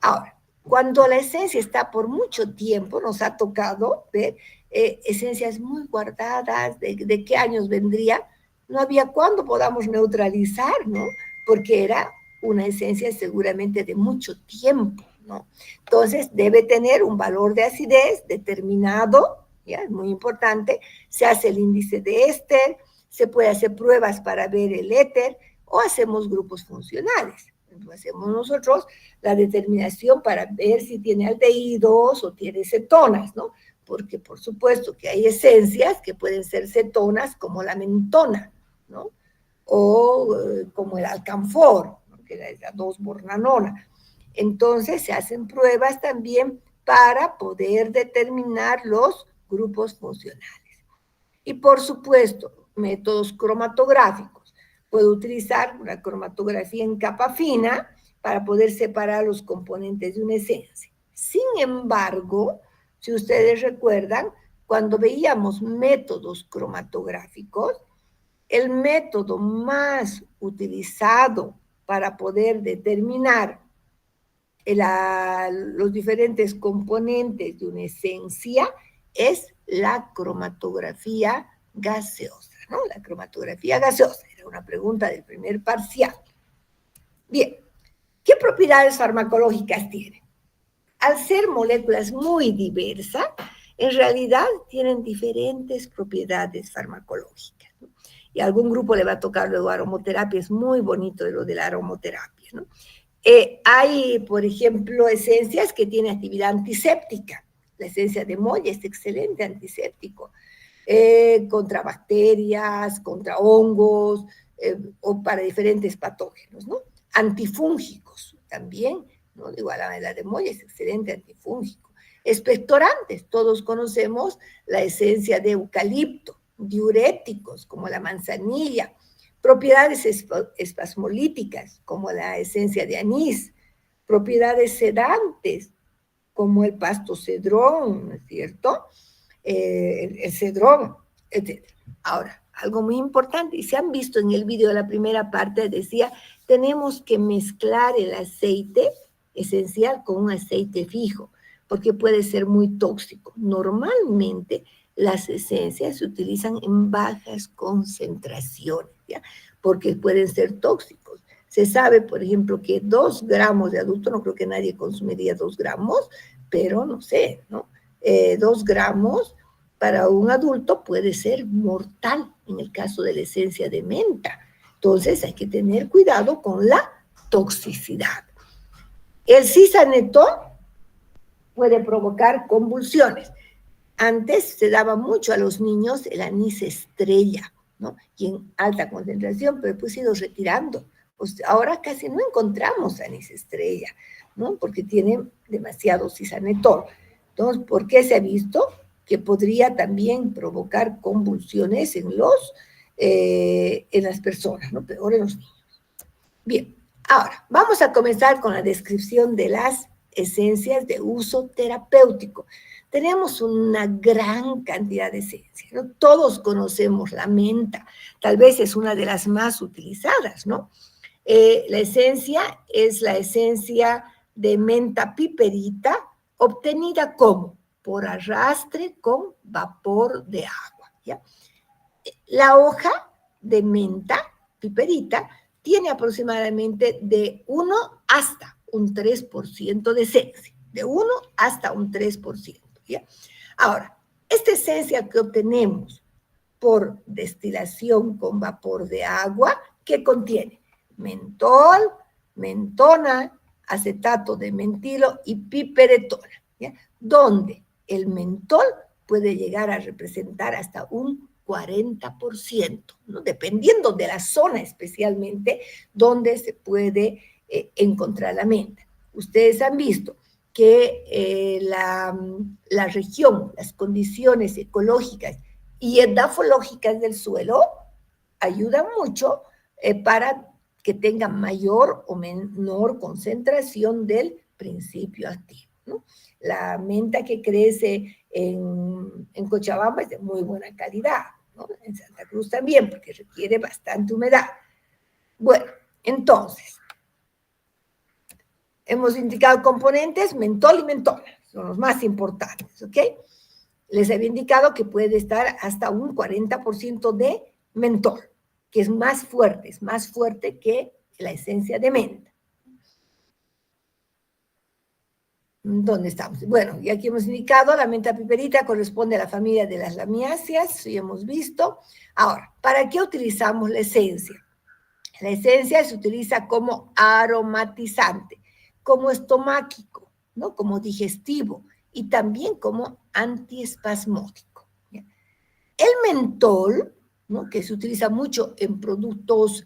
Ahora, cuando la esencia está por mucho tiempo, nos ha tocado ver esencias muy guardadas, de qué años vendría, no había cuándo podamos neutralizar, ¿no? Porque era una esencia seguramente de mucho tiempo, ¿no? Entonces, debe tener un valor de acidez determinado, ¿ya? Es muy importante. Se hace el índice de éster, se puede hacer pruebas para ver el éter, o hacemos grupos funcionales. Entonces, hacemos nosotros la determinación para ver si tiene aldehídos o tiene cetonas, ¿no? Porque, por supuesto, que hay esencias que pueden ser cetonas, como la mentona, ¿no? O como el alcanfor, ¿no? Que es la 2-bornanona. Entonces, se hacen pruebas también para poder determinar los grupos funcionales. Y, por supuesto, métodos cromatográficos. Puedo utilizar una cromatografía en capa fina para poder separar los componentes de una esencia. Sin embargo, si ustedes recuerdan, cuando veíamos métodos cromatográficos, el método más utilizado para poder determinar los diferentes componentes de una esencia es la cromatografía gaseosa, ¿no? La cromatografía gaseosa, era una pregunta del primer parcial. Bien, ¿qué propiedades farmacológicas tiene? Al ser moléculas muy diversas, en realidad tienen diferentes propiedades farmacológicas, ¿no? Y a algún grupo le va a tocar luego aromoterapia, es muy bonito de lo de la aromoterapia, ¿no? Hay, por ejemplo, esencias que tienen actividad antiséptica. La esencia de Molle es excelente antiséptico, contra bacterias, contra hongos, o para diferentes patógenos, ¿no? Antifúngicos también, ¿no? Igual la de Molle es excelente antifúngico. Expectorantes, todos conocemos la esencia de eucalipto, diuréticos como la manzanilla, propiedades espasmolíticas como la esencia de anís, propiedades sedantes como el pasto cedrón, ¿no es cierto? El cedrón, etc. Ahora, algo muy importante, y se han visto en el video de la primera parte, decía, tenemos que mezclar el aceite esencial con un aceite fijo, porque puede ser muy tóxico. Normalmente las esencias se utilizan en bajas concentraciones, ¿ya? Porque pueden ser tóxicos. Se sabe, por ejemplo, que 2 gramos de adulto, no creo que nadie consumiría 2 gramos, pero no sé, ¿no? 2 gramos para un adulto puede ser mortal en el caso de la esencia de menta. Entonces hay que tener cuidado con la toxicidad. El cisanetol puede provocar convulsiones. Antes se daba mucho a los niños el anís estrella, ¿no? Y en alta concentración, pero después se ha ido retirando. Pues ahora casi no encontramos anís estrella, ¿no? Porque tiene demasiado cisanetol. Entonces, ¿por qué se ha visto que podría también provocar convulsiones en las personas, ¿no? Peor en los niños. Bien, ahora vamos a comenzar con la descripción de las esencias de uso terapéutico. Tenemos una gran cantidad de esencias, ¿no? Todos conocemos la menta, tal vez es una de las más utilizadas, ¿no? La esencia es la esencia de menta piperita obtenida como por arrastre con vapor de agua, ¿ya? La hoja de menta piperita tiene aproximadamente de 1 hasta un 3% de esencia, de 1 hasta un 3%, ¿ya? Ahora, esta esencia que obtenemos por destilación con vapor de agua, ¿qué contiene? Mentol, mentona, acetato de mentilo y piperetona, ¿ya? Donde el mentol puede llegar a representar hasta un 40%, ¿no? Dependiendo de la zona especialmente donde se puede encontrar la menta. Ustedes han visto que la región, las condiciones ecológicas y edafológicas del suelo ayudan mucho para que tenga mayor o menor concentración del principio activo, ¿no? La menta que crece en Cochabamba es de muy buena calidad, ¿no? En Santa Cruz también, porque requiere bastante humedad. Bueno, entonces, hemos indicado componentes, mentol y mentona, son los más importantes, ¿ok? Les había indicado que puede estar hasta un 40% de mentol, que es más fuerte que la esencia de menta. ¿Dónde estamos? Bueno, y aquí hemos indicado, la menta piperita corresponde a la familia de las lamiáceas, ya hemos visto. Ahora, ¿para qué utilizamos la esencia? La esencia se utiliza como aromatizante, como estomáquico, ¿no? Como digestivo y también como antiespasmódico, ¿ya? El mentol, ¿no? Que se utiliza mucho en productos,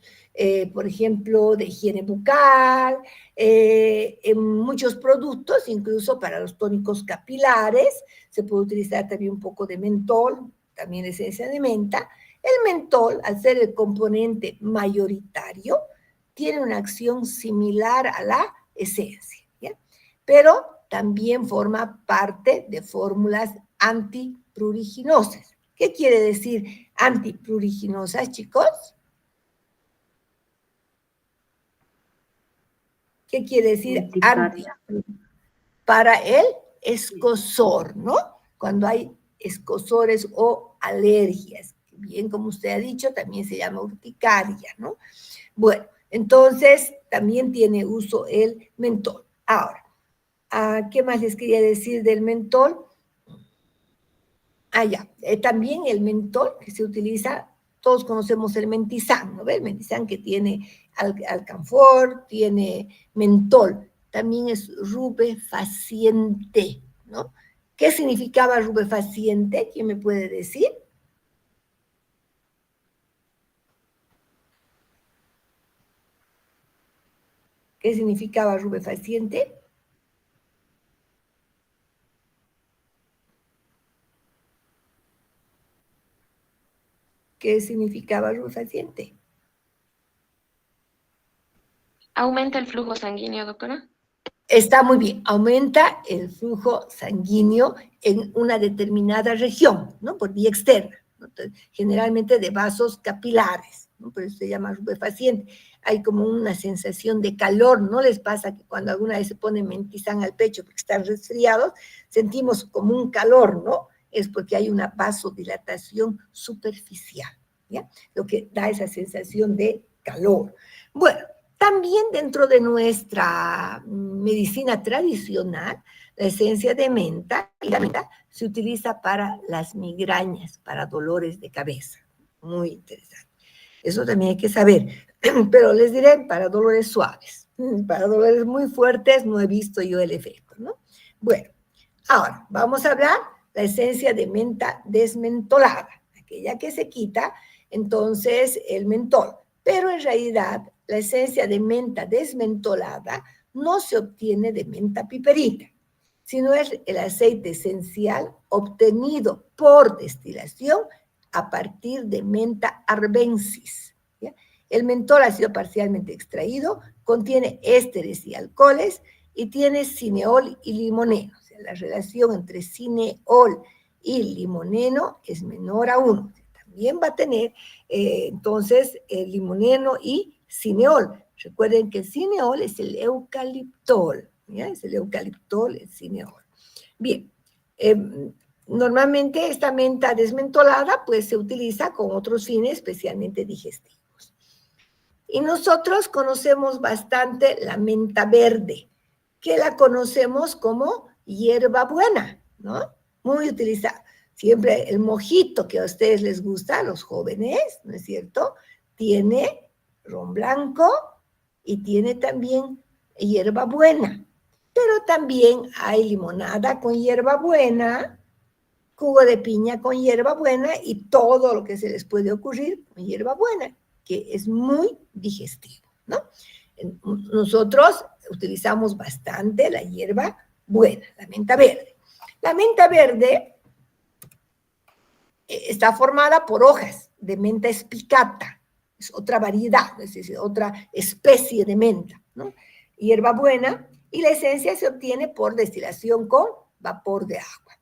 por ejemplo, de higiene bucal, en muchos productos, incluso para los tónicos capilares, se puede utilizar también un poco de mentol, también esencia de menta. El mentol, al ser el componente mayoritario, tiene una acción similar a la esencia, ¿ya? Pero también forma parte de fórmulas antipruriginosas. ¿Qué quiere decir antipruriginosas, chicos? ¿Qué quiere decir anti? Para el escozor, ¿no? Cuando hay escozores o alergias. Bien, como usted ha dicho, también se llama urticaria, ¿no? Bueno, entonces también tiene uso el mentol. Ahora, ¿qué más les quería decir del mentol? Ya, también el mentol que se utiliza, todos conocemos el mentizán, ¿no? El mentizán que tiene alcanfor, tiene mentol, también es rubefaciente, ¿no? ¿Qué significaba rubefaciente? ¿Quién me puede decir? ¿Qué significaba rubefaciente? ¿Qué significaba rubefaciente? ¿Aumenta el flujo sanguíneo, doctora? Está muy bien, aumenta el flujo sanguíneo en una determinada región, ¿no? Por vía externa, ¿no? Generalmente de vasos capilares, ¿no? Por eso se llama rubefaciente. Hay como una sensación de calor, ¿no les pasa que cuando alguna vez se pone mentizán al pecho porque están resfriados, sentimos como un calor, ¿no? Es porque hay una vasodilatación superficial, ¿ya? Lo que da esa sensación de calor. Bueno, también dentro de nuestra medicina tradicional, la esencia de menta, y la menta se utiliza para las migrañas, para dolores de cabeza. Muy interesante. Eso también hay que saber. Pero les diré, para dolores suaves. Para dolores muy fuertes no he visto yo el efecto, ¿no? Bueno, ahora vamos a hablar la esencia de menta desmentolada, aquella que se quita, entonces, el mentol. Pero en realidad, la esencia de menta desmentolada no se obtiene de menta piperita, sino es el aceite esencial obtenido por destilación a partir de menta arvensis, ¿ya? El mentol ha sido parcialmente extraído, contiene ésteres y alcoholes y tiene cineol y limoneno. O sea, la relación entre cineol y limoneno es menor a 1. También va a tener entonces el limoneno y cineol. Recuerden que el cineol es el eucaliptol, ¿ya? Es el eucaliptol, el cineol. Bien, normalmente esta menta desmentolada pues se utiliza con otros fines especialmente digestivos. Y nosotros conocemos bastante la menta verde, que la conocemos como hierbabuena, ¿no? Muy utilizada. Siempre el mojito que a ustedes les gusta, a los jóvenes, ¿no es cierto? Tiene ron blanco y tiene también hierbabuena. Pero también hay limonada con hierbabuena, jugo de piña con hierbabuena y todo lo que se les puede ocurrir con hierbabuena, que es muy digestivo, ¿no? Nosotros utilizamos bastante la hierba buena, la menta verde. La menta verde está formada por hojas de menta espicata, es otra variedad, es decir, otra especie de menta, ¿no? Hierbabuena, y la esencia se obtiene por destilación con vapor de agua.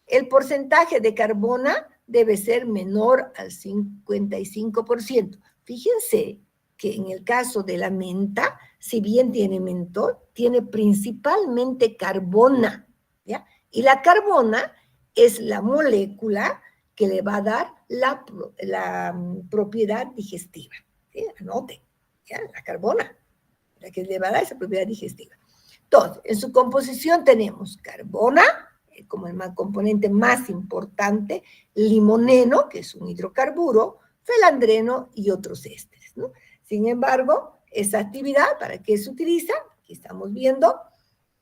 El porcentaje de carbona debe ser menor al 55%. Fíjense que en el caso de la menta, si bien tiene mentol, tiene principalmente carbona, ¿ya? Y la carbona es la molécula que le va a dar la propiedad digestiva. ¿Sí? Anoten, ¿ya? La carbona, la que le va a dar esa propiedad digestiva. Entonces, en su composición tenemos carbona, como el componente más importante, limoneno, que es un hidrocarburo, felandreno y otros ésteres, ¿no? Sin embargo, esa actividad, ¿para qué se utiliza? Aquí estamos viendo,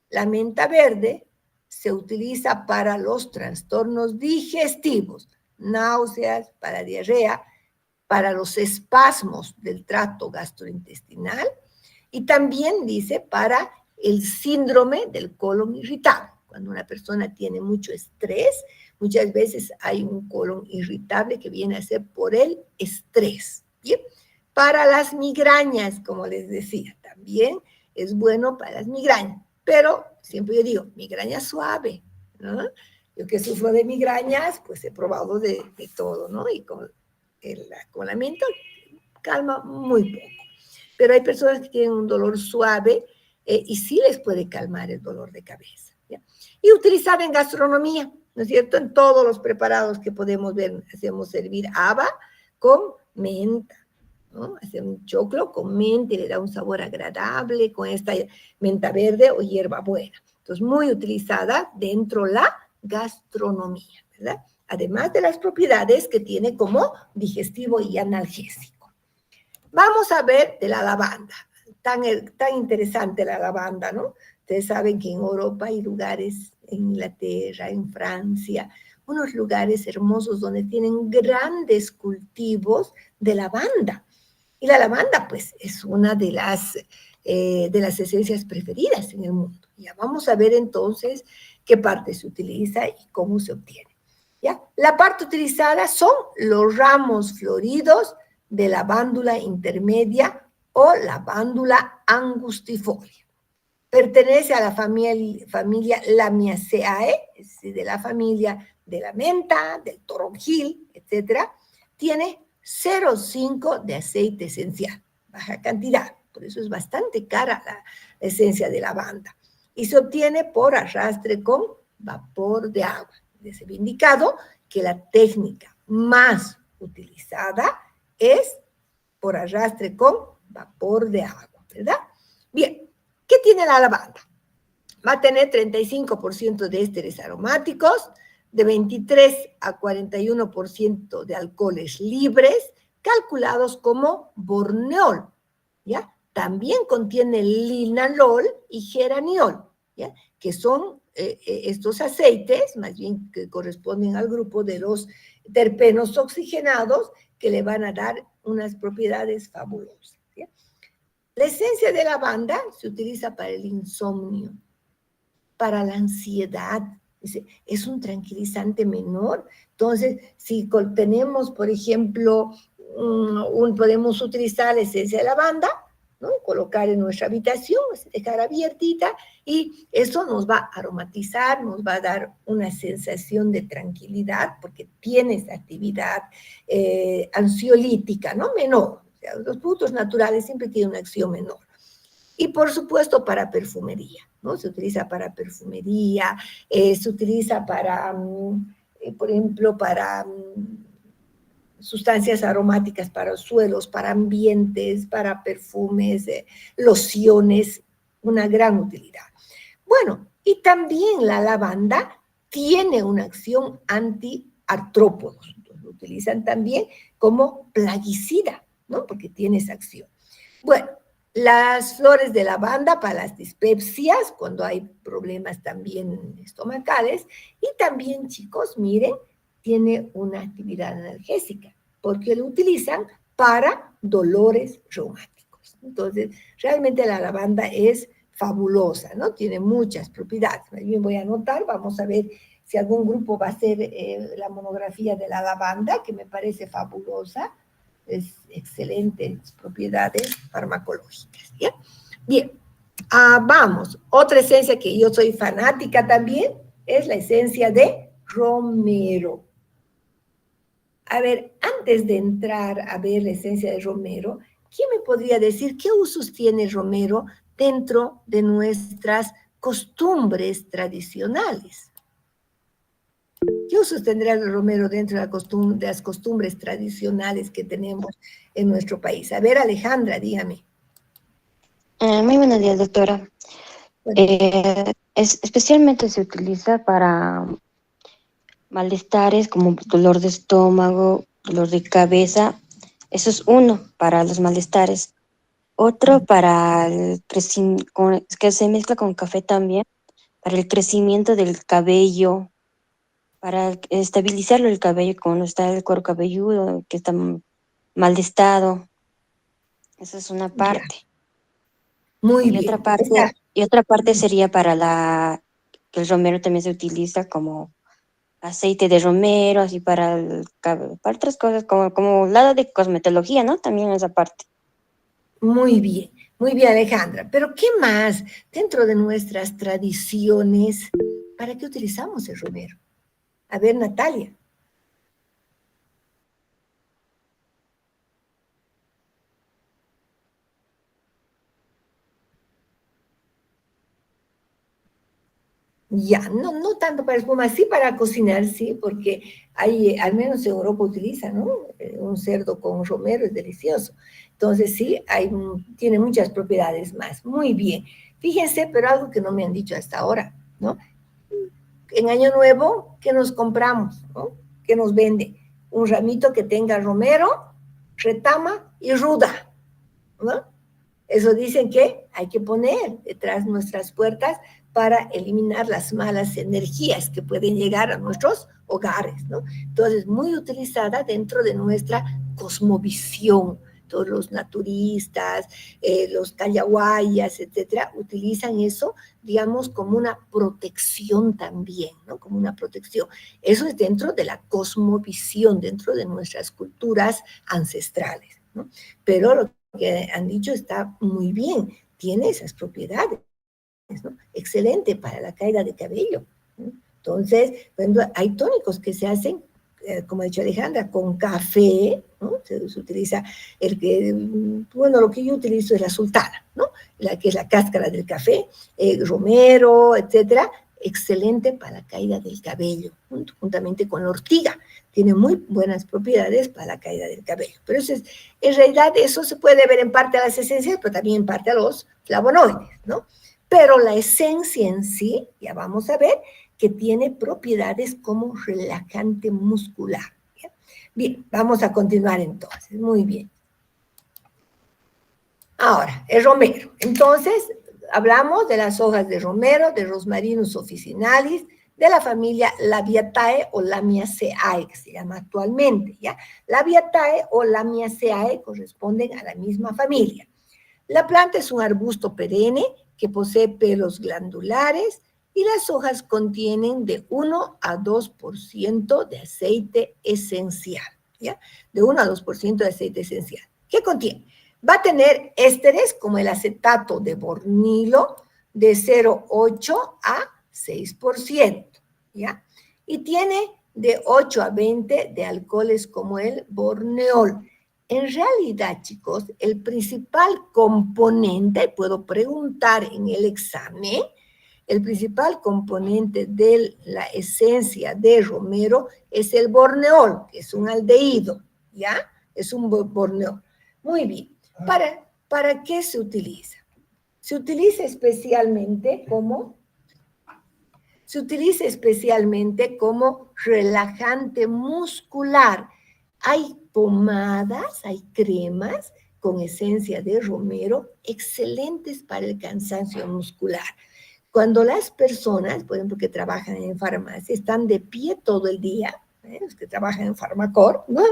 la menta verde se utiliza para los trastornos digestivos, náuseas, para diarrea, para los espasmos del tracto gastrointestinal y también dice para el síndrome del colon irritable. Cuando una persona tiene mucho estrés, muchas veces hay un colon irritable que viene a ser por el estrés. ¿Bien? Para las migrañas, como les decía, también es bueno para las migrañas, pero siempre yo digo, migraña suave, ¿no? Yo que sufro de migrañas, pues he probado de todo, ¿no? Y con la menta calma muy poco. Pero hay personas que tienen un dolor suave y sí les puede calmar el dolor de cabeza, ¿ya? Y utilizada en gastronomía, ¿no es cierto? En todos los preparados que podemos ver, hacemos servir haba con menta, ¿no? Hacer un choclo con menta y le da un sabor agradable con esta menta verde o hierbabuena. Entonces, muy utilizada dentro de la gastronomía, ¿verdad? Además de las propiedades que tiene como digestivo y analgésico. Vamos a ver de la lavanda. Tan interesante la lavanda, ¿no? Ustedes saben que en Europa hay lugares, en Inglaterra, en Francia, unos lugares hermosos donde tienen grandes cultivos de lavanda. Y la lavanda, pues, es una de las esencias preferidas en el mundo. Ya vamos a ver entonces qué parte se utiliza y cómo se obtiene. ¿Ya? La parte utilizada son los ramos floridos de la vándula intermedia o la vándula angustifolia. Pertenece a la familia Lamiaceae, es decir, de la familia de la menta, del toronjil, etc. Tiene 0,5 de aceite esencial, baja cantidad, por eso es bastante cara la esencia de lavanda. Y se obtiene por arrastre con vapor de agua. Les he indicado que la técnica más utilizada es por arrastre con vapor de agua, ¿verdad? Bien, ¿qué tiene la lavanda? Va a tener 35% de ésteres aromáticos, de 23 a 41% de alcoholes libres, calculados como borneol, ¿ya? También contiene linalol y geraniol, ¿ya? Que son estos aceites, más bien que corresponden al grupo de los terpenos oxigenados, que le van a dar unas propiedades fabulosas, ¿ya? La esencia de lavanda se utiliza para el insomnio, para la ansiedad, es un tranquilizante menor. Entonces, si tenemos, por ejemplo, podemos utilizar la esencia de lavanda, ¿no? Colocar en nuestra habitación, dejar abiertita, y eso nos va a aromatizar, nos va a dar una sensación de tranquilidad, porque tiene esa actividad ansiolítica, ¿no? Menor. O sea, los productos naturales siempre tienen una acción menor. Y por supuesto para perfumería, ¿no? Se utiliza para perfumería, se utiliza para, por ejemplo, para sustancias aromáticas para suelos, para ambientes, para perfumes, lociones, una gran utilidad. Bueno, y también la lavanda tiene una acción antiartrópodos. Lo utilizan también como plaguicida, ¿no? Porque tiene esa acción. Bueno, las flores de lavanda para las dispepsias, cuando hay problemas también estomacales, y también, chicos, miren, tiene una actividad analgésica, porque lo utilizan para dolores reumáticos. Entonces, realmente la lavanda es fabulosa, ¿no? Tiene muchas propiedades. Yo voy a anotar, vamos a ver si algún grupo va a hacer la monografía de la lavanda, que me parece fabulosa. Es excelentes propiedades farmacológicas, ¿ya? Bien, vamos. Otra esencia que yo soy fanática también es la esencia de romero. A ver, antes de entrar a ver la esencia de romero, ¿quién me podría decir qué usos tiene el romero dentro de nuestras costumbres tradicionales? ¿Qué usos tendrá el romero dentro de las costumbres tradicionales que tenemos en nuestro país? A ver, Alejandra, dígame. Muy buenos días, doctora. Bueno, Especialmente se utiliza para malestares como dolor de estómago, dolor de cabeza. Eso es uno para los malestares. Otro para el crecimiento, que se mezcla con café también, para el crecimiento del cabello, para estabilizarlo el cabello cuando está el cuero cabelludo, que está mal de estado. Esa es una ya, parte. muy Y otra bien. parte, y otra parte sería para que el romero también se utiliza como aceite de romero, así para para otras cosas, como lado de cosmetología, ¿no? También esa parte. Muy bien, Alejandra. Pero ¿qué más dentro de nuestras tradiciones? ¿Para qué utilizamos el romero? A ver, Natalia. Ya, no tanto para espuma, sí para cocinar, sí, porque hay, al menos en Europa utilizan, ¿no? Un cerdo con romero es delicioso. Entonces, sí, tiene muchas propiedades más. Muy bien. Fíjense, pero algo que no me han dicho hasta ahora, ¿no? En Año Nuevo, ¿qué nos compramos, ¿no? ¿Qué nos vende? Un ramito que tenga romero, retama y ruda, ¿no? Eso dicen que hay que poner detrás de nuestras puertas para eliminar las malas energías que pueden llegar a nuestros hogares, ¿no? Entonces, muy utilizada dentro de nuestra cosmovisión. Todos los naturistas, los callahuayas, etcétera, utilizan eso, digamos, como una protección también, ¿no? Como una protección. Eso es dentro de la cosmovisión, dentro de nuestras culturas ancestrales, ¿no? Pero lo que han dicho está muy bien, tiene esas propiedades, ¿no? Excelente para la caída de cabello, ¿no? Entonces, bueno, hay tónicos que se hacen, como ha dicho Alejandra, con café, ¿no? Se utiliza bueno, lo que yo utilizo es la sultana, ¿no? La que es la cáscara del café, romero, etcétera, excelente para la caída del cabello, juntamente con la ortiga. Tiene muy buenas propiedades para la caída del cabello. Pero en realidad eso se puede ver en parte a las esencias, pero también en parte a los flavonoides, ¿no? Pero la esencia en sí, ya vamos a ver, que tiene propiedades como relajante muscular. ¿Bien? Bien, vamos a continuar entonces. Muy bien. Ahora, el romero. Entonces, hablamos de las hojas de romero, de Rosmarinus officinalis, de la familia Labiatae o Lamiaceae, que se llama actualmente, ¿ya? Labiatae o Lamiaceae corresponden a la misma familia. La planta es un arbusto perenne que posee pelos glandulares y las hojas contienen de 1 a 2% de aceite esencial, ¿ya? De 1 a 2% de aceite esencial. ¿Qué contiene? Va a tener ésteres como el acetato de bornilo de 0,8 a 6%, ¿ya? Y tiene de 8 a 20 de alcoholes como el borneol. En realidad, chicos, el principal componente, puedo preguntar en el examen, el principal componente de la esencia de romero es el borneol, que es un aldehído, ¿ya? Es un borneol. Muy bien. ¿Para qué se utiliza? Se utiliza especialmente como relajante muscular. Hay pomadas, hay cremas con esencia de romero excelentes para el cansancio muscular. Cuando las personas, por ejemplo, que trabajan en farmacia, están de pie todo el día, los que trabajan en Farmacor, ¿no?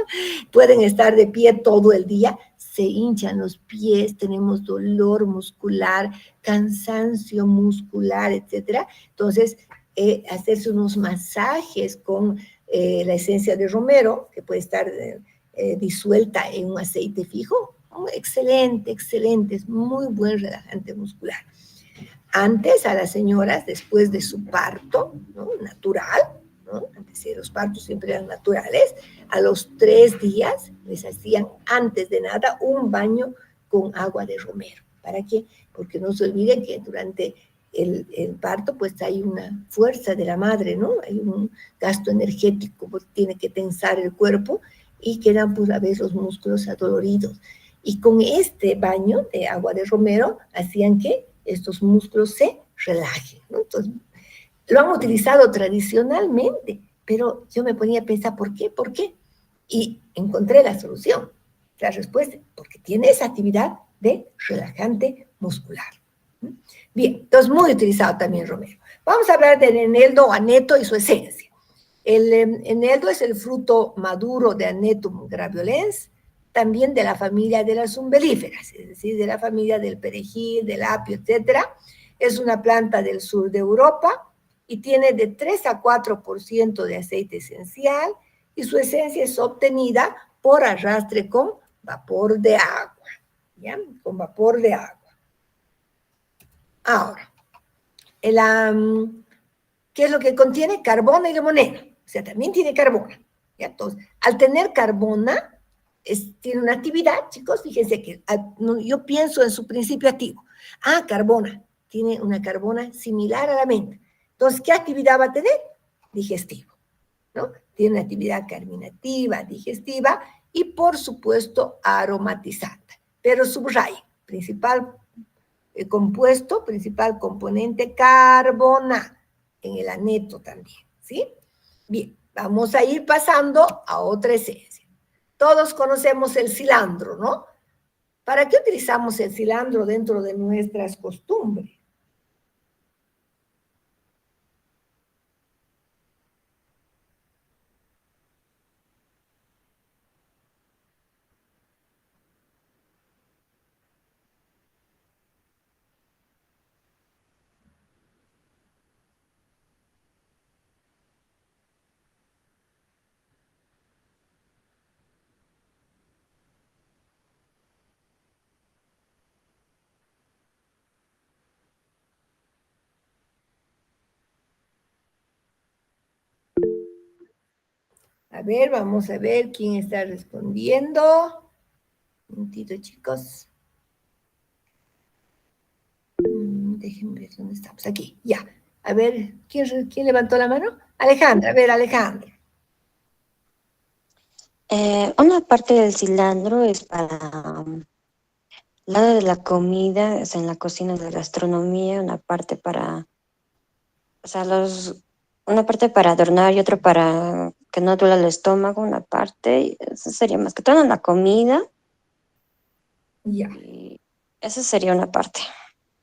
Pueden estar de pie todo el día, se hinchan los pies, tenemos dolor muscular, cansancio muscular, etcétera. Entonces, hacerse unos masajes con la esencia de romero, que puede estar disuelta en un aceite fijo, excelente, excelente, es muy buen relajante muscular. Antes a las señoras, después de su parto, ¿no? Natural, ¿no? Antes los partos siempre eran naturales, a los 3 días les hacían, antes de nada, un baño con agua de romero. ¿Para qué? Porque no se olviden que durante el parto, pues hay una fuerza de la madre, ¿no? Hay un gasto energético, pues tiene que tensar el cuerpo y quedan, pues, a veces los músculos adoloridos. Y con este baño de agua de romero hacían que estos músculos se relajen, ¿no? Entonces, lo han utilizado tradicionalmente, pero yo me ponía a pensar, ¿por qué? ¿Por qué? Y encontré la solución, la respuesta, porque tiene esa actividad de relajante muscular. Bien, entonces muy utilizado también romero. Vamos a hablar del eneldo o aneto y su esencia. El eneldo es el fruto maduro de Anetum graveolens, también de la familia de las umbelíferas, es decir, de la familia del perejil, del apio, etc. Es una planta del sur de Europa y tiene de 3 a 4% de aceite esencial y su esencia es obtenida por arrastre con vapor de agua, ¿ya? Con vapor de agua. Ahora, ¿qué es lo que contiene? Carbona y limonena. O sea, también tiene carbona, ¿ya? Entonces, al tener carbona, tiene una actividad, chicos, fíjense que yo pienso en su principio activo. Carbona, tiene una carbona similar a la menta. Entonces, ¿qué actividad va a tener? Digestivo, ¿no? Tiene una actividad carminativa, digestiva y, por supuesto, aromatizante. Pero subraya, principal compuesto, principal componente, carbona, en el aneto también, ¿sí? Bien, vamos a ir pasando a otra esencia. Todos conocemos el cilantro, ¿no? ¿Para qué utilizamos el cilantro dentro de nuestras costumbres? A ver, vamos a ver quién está respondiendo. Un momentito, chicos. Déjenme ver dónde estamos. Aquí, ya. A ver, ¿quién levantó la mano? Alejandra, a ver, Alejandra. Una parte del cilantro es para el lado de la comida, es en la cocina de la gastronomía, una parte para, o sea, una parte para adornar y otra para que no duela el estómago, una parte, y eso sería más que todo en la comida. Ya. Y esa sería una parte.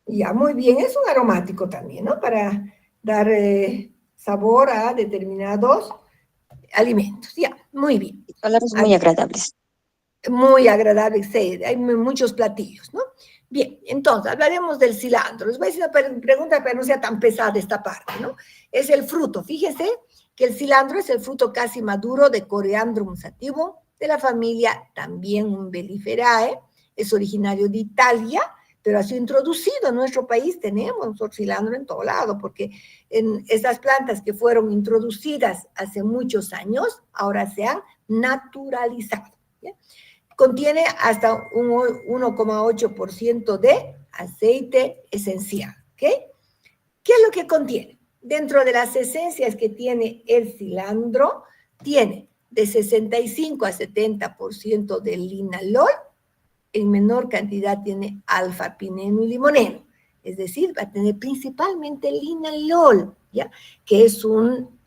Ya, muy bien. Es un aromático también, ¿no? Para dar sabor a determinados alimentos. Ya, muy bien. Olores muy agradables. Muy agradable, sí, hay muchos platillos, ¿no? Bien, entonces, hablaremos del cilantro. Les voy a decir una pregunta para que no sea tan pesada esta parte, ¿no? Es el fruto. Fíjense que el cilantro es el fruto casi maduro de Coriandrum sativum, de la familia también Umbelliferae. Es originario de Italia, pero ha sido introducido en nuestro país. Tenemos cilantro en todo lado, porque en esas plantas que fueron introducidas hace muchos años, ahora se han naturalizado, ¿ya? contiene hasta un 1,8% de aceite esencial, ¿ok? ¿Qué es lo que contiene? Dentro de las esencias que tiene el cilantro, tiene de 65 a 70% de linalol, en menor cantidad tiene alfa-pineno y limoneno, es decir, va a tener principalmente linalol, ¿ya? Que es un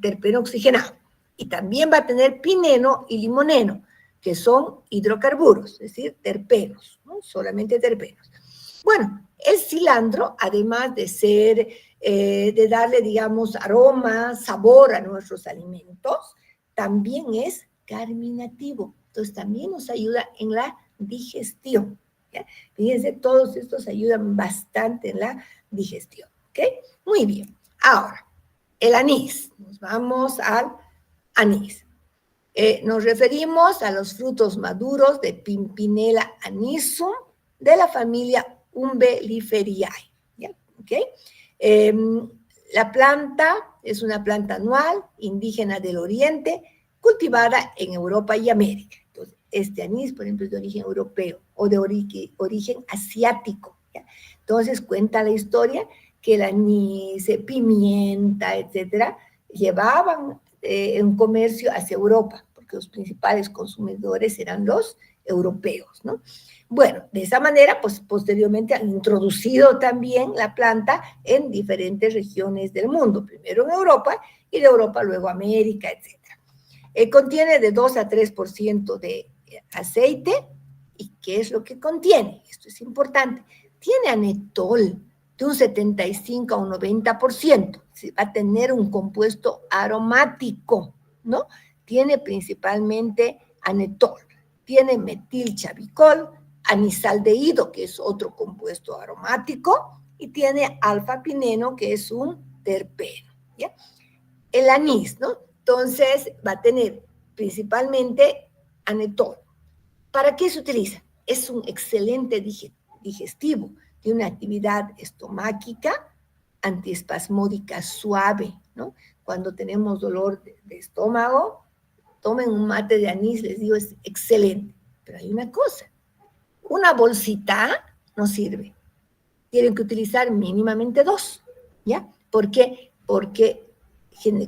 terpeno oxigenado, y también va a tener pineno y limoneno, que son hidrocarburos, es decir, terpenos, ¿no? Solamente terpenos. Bueno, el cilantro, además de ser, de darle, digamos, aroma, sabor a nuestros alimentos, también es carminativo. Entonces, también nos ayuda en la digestión, ¿ya? Fíjense, todos estos ayudan bastante en la digestión, ¿ok? Muy bien. Ahora, el anís. Nos vamos al anís. Nos referimos a los frutos maduros de Pimpinella anisum de la familia Umbelliferae, ¿ya? ¿Ok? La planta es una planta anual, indígena del Oriente, cultivada en Europa y América. Entonces, este anís, por ejemplo, es de origen europeo o de origen asiático, ¿ya? Entonces, cuenta la historia que el anís, pimienta, etcétera, llevaban en comercio hacia Europa, porque los principales consumidores eran los europeos, ¿no? Bueno, de esa manera, pues posteriormente han introducido también la planta en diferentes regiones del mundo, primero en Europa y de Europa luego América, etc. Contiene de 2 a 3% de aceite. ¿Y qué es lo que contiene? Esto es importante. Tiene anetol de un 75 a un 90%. Va a tener un compuesto aromático, ¿no? Tiene principalmente anetol. Tiene metilchavicol, anisaldehído, que es otro compuesto aromático, y tiene alfa-pineno, que es un terpeno, ¿ya? El anís, ¿no? Entonces, va a tener principalmente anetol. ¿Para qué se utiliza? Es un excelente digestivo, tiene una actividad estomáquica, antiespasmódica suave, ¿no? Cuando tenemos dolor de estómago, tomen un mate de anís, les digo, es excelente. Pero hay una cosa, una bolsita no sirve. Tienen que utilizar mínimamente 2, ¿ya? ¿Por qué? Porque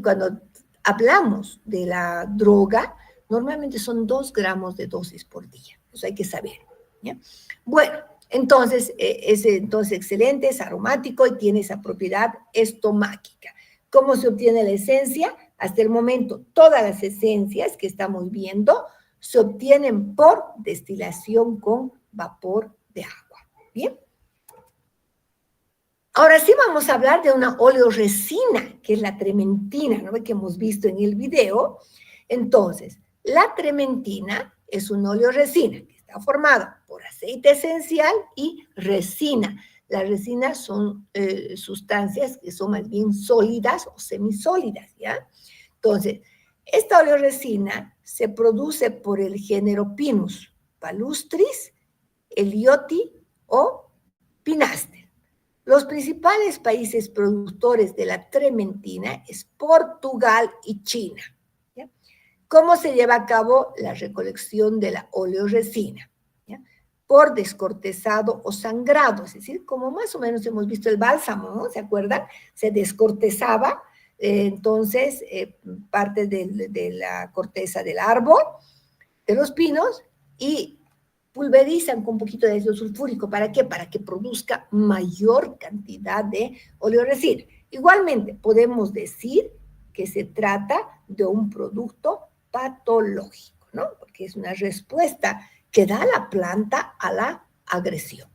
cuando hablamos de la droga, normalmente son 2 gramos de dosis por día. Eso hay que saber, ¿ya? Bueno, entonces, es entonces excelente, es aromático y tiene esa propiedad estomáquica. ¿Cómo se obtiene la esencia? Hasta el momento, todas las esencias que estamos viendo se obtienen por destilación con vapor de agua. ¿Bien? Ahora sí vamos a hablar de una oleoresina, que es la trementina, ¿no? Que hemos visto en el video. Entonces, la trementina es una oleoresina que está formada por aceite esencial y resina. Las resinas son sustancias que son más bien sólidas o semisólidas, ¿ya? Entonces, esta oleoresina se produce por el género Pinus palustris, Elioti o Pinaster. Los principales países productores de la trementina es Portugal y China, ¿ya? ¿Cómo se lleva a cabo la recolección de la oleoresina? ¿Ya? Por descortezado o sangrado, es decir, como más o menos hemos visto el bálsamo, ¿no? ¿Se acuerdan? Se descortezaba, entonces, parte de la corteza del árbol, de los pinos, y pulverizan con un poquito de ácido sulfúrico. ¿Para qué? Para que produzca mayor cantidad de oleoresina. Igualmente, podemos decir que se trata de un producto patológico, ¿no? Porque es una respuesta que da la planta a la agresión.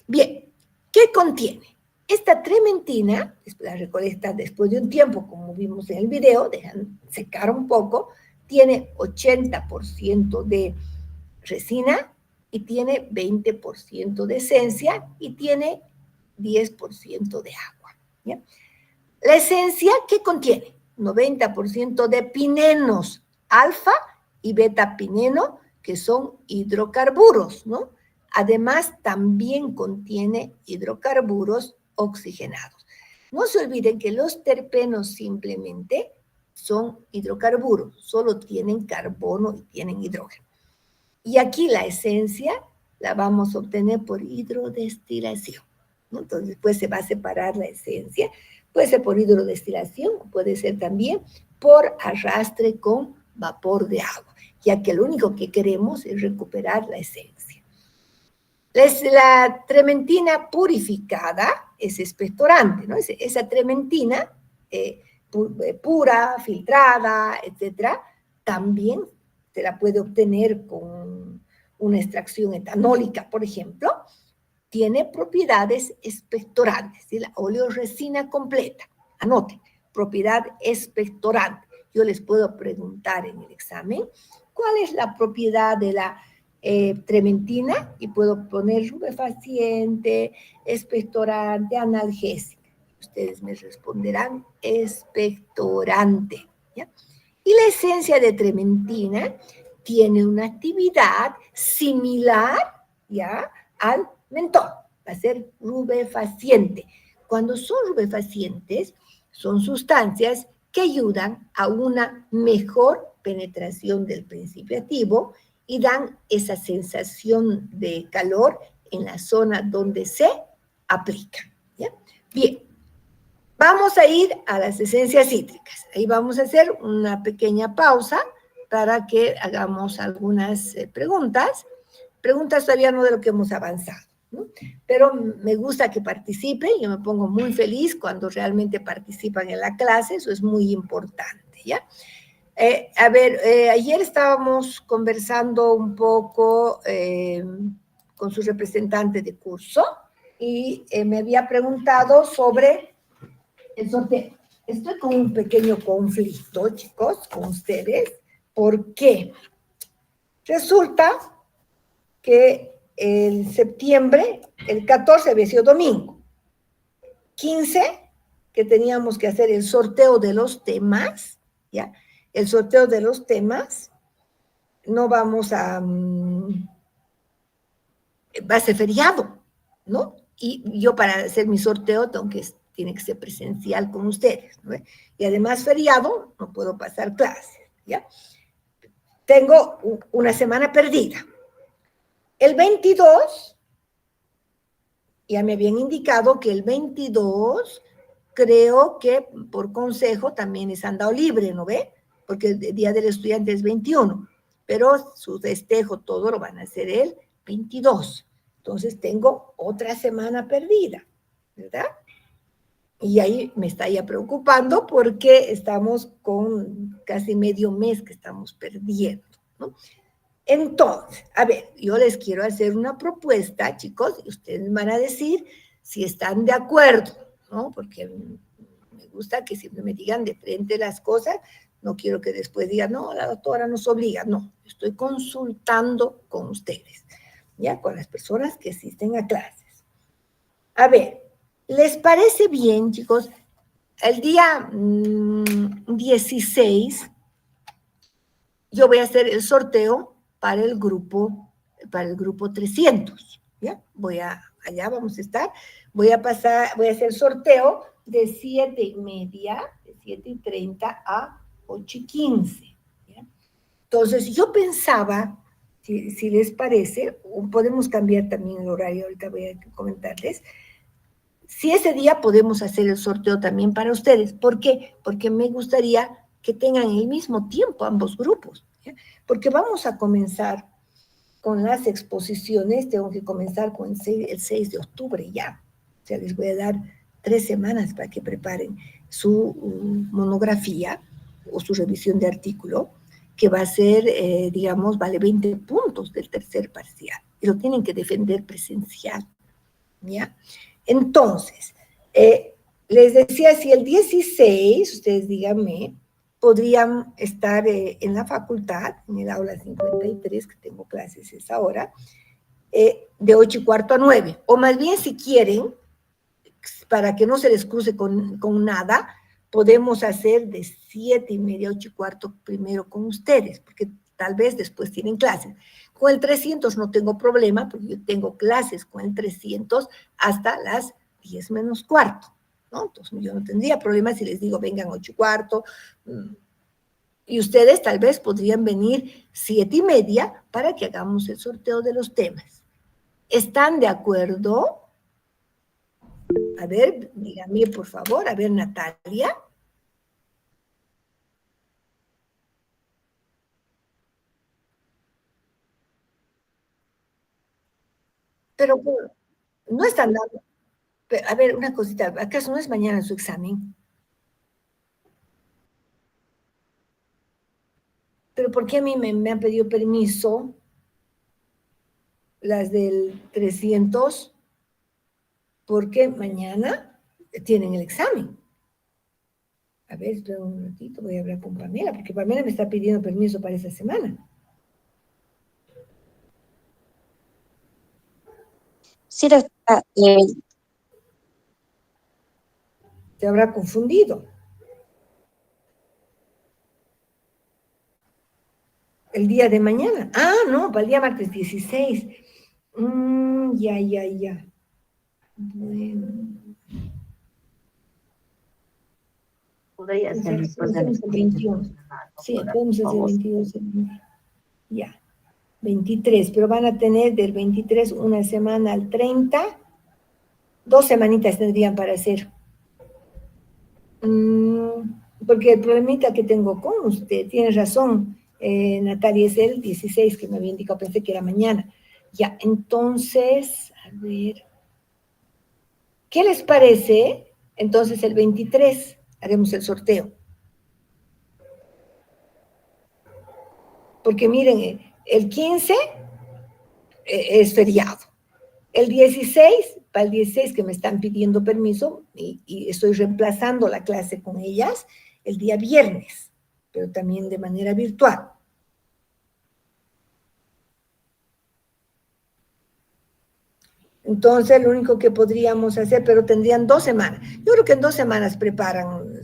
Bien, ¿qué contiene? Esta trementina, la recolecta después de un tiempo, como vimos en el video, dejan secar un poco, tiene 80% de resina, y tiene 20% de esencia y tiene 10% de agua, ¿ya? La esencia, ¿qué contiene? 90% de pinenos, alfa y beta pineno, que son hidrocarburos, ¿no? Además, también contiene hidrocarburos oxigenados. No se olviden que los terpenos simplemente son hidrocarburos, solo tienen carbono y tienen hidrógeno. Y aquí la esencia la vamos a obtener por hidrodestilación, ¿no? Entonces, después se va a separar la esencia. Puede ser por hidrodestilación, puede ser también por arrastre con vapor de agua, ya que lo único que queremos es recuperar la esencia. La trementina purificada es expectorante, ¿no? Esa trementina pura, filtrada, etcétera, también se la puede obtener con una extracción etanólica, por ejemplo. Tiene propiedades expectorantes, ¿sí? La oleoresina completa, anoten, propiedad expectorante. Yo les puedo preguntar en el examen cuál es la propiedad de la trementina y puedo poner rubefaciente, expectorante, analgésica. Ustedes me responderán expectorante, ¿ya? Y la esencia de trementina tiene una actividad similar, ¿ya?, al mentol, va a ser rubefaciente. Cuando son rubefacientes, son sustancias que ayudan a una mejor penetración del principio activo y dan esa sensación de calor en la zona donde se aplica, ¿ya? Bien, vamos a ir a las esencias cítricas. Ahí vamos a hacer una pequeña pausa para que hagamos algunas preguntas. Preguntas todavía no de lo que hemos avanzado, ¿no? Pero me gusta que participen. Yo me pongo muy feliz cuando realmente participan en la clase. Eso es muy importante, ¿ya? Ayer estábamos conversando un poco con su representante de curso y me había preguntado sobre el sorteo. Estoy con un pequeño conflicto, chicos, con ustedes. ¿Por qué? Resulta que en septiembre, el 14 había sido domingo, 15, que teníamos que hacer el sorteo de los temas, ¿ya? El sorteo de los temas, no vamos a, va a ser feriado, ¿no? Y yo para hacer mi sorteo tiene que ser presencial con ustedes, ¿no? Y además feriado, no puedo pasar clases, ¿ya? Tengo una semana perdida. El 22, ya me habían indicado que el 22, creo que por consejo también es andado libre, ¿no ve? Porque el Día del Estudiante es 21, pero su festejo todo lo van a hacer el 22. Entonces tengo otra semana perdida, ¿verdad? Y ahí me está ya preocupando porque estamos con casi medio mes que estamos perdiendo, ¿no? Entonces, a ver, yo les quiero hacer una propuesta, chicos, y ustedes van a decir si están de acuerdo, ¿no? Porque me gusta que siempre me digan de frente las cosas, no quiero que después digan, no, la doctora nos obliga, no, estoy consultando con ustedes, ya, con las personas que asisten a clases. A ver, ¿les parece bien, chicos? El día 16, yo voy a hacer el sorteo para el grupo 300, ¿ya? Allá vamos a estar, voy a hacer sorteo de 7:30, de 7:30 a 8:15, ¿ya? Entonces, yo pensaba, si les parece, podemos cambiar también el horario, ahorita voy a comentarles, si ese día podemos hacer el sorteo también para ustedes. ¿Por qué? Porque me gustaría que tengan el mismo tiempo ambos grupos, ¿ya? Porque vamos a comenzar con las exposiciones, tengo que comenzar con el 6 de octubre ya. O sea, les voy a dar 3 semanas para que preparen su monografía o su revisión de artículo, que va a ser, digamos, vale 20 puntos del tercer parcial. Y lo tienen que defender presencial, ¿ya? Entonces, les decía, si el 16, ustedes díganme, podrían estar en la facultad, en el aula 53, que tengo clases esa hora, de 8:15 a 9. O más bien, si quieren, para que no se les cruce con nada, podemos hacer de 7:30 a 8:15 primero con ustedes, porque tal vez después tienen clases. Con el 300 no tengo problema, porque yo tengo clases con el 300 hasta las 10:15, ¿no? Entonces yo no tendría problema si les digo vengan 8:15, Y ustedes tal vez podrían venir 7:30 para que hagamos el sorteo de los temas. ¿Están de acuerdo? A ver, díganme por favor, a ver, Natalia. Pero no están dando. A ver, una cosita, ¿acaso no es mañana su examen? Pero ¿por qué a mí me han pedido permiso las del 300? Porque mañana tienen el examen. A ver, espera un ratito, voy a hablar con Pamela, porque Pamela me está pidiendo permiso para esta semana. Sí, doctora, Te habrá confundido. El día de mañana. Ah, no, para el día martes 16. Ya. Bueno. Podría ser después del Hacemos el 21. Sí, podemos hacer 22. Ya. 23, pero van a tener del 23 una semana al 30. 2 semanitas tendrían para hacer. Porque el problemita que tengo con usted, tiene razón, Natalia, es el 16 que me había indicado, pensé que era mañana. Ya, entonces, a ver, ¿qué les parece? Entonces el 23 haremos el sorteo. Porque miren, el 15 es feriado. El 16, para el 16 que me están pidiendo permiso, y estoy reemplazando la clase con ellas el día viernes, pero también de manera virtual. Entonces, lo único que podríamos hacer, pero tendrían 2 semanas. Yo creo que en 2 semanas preparan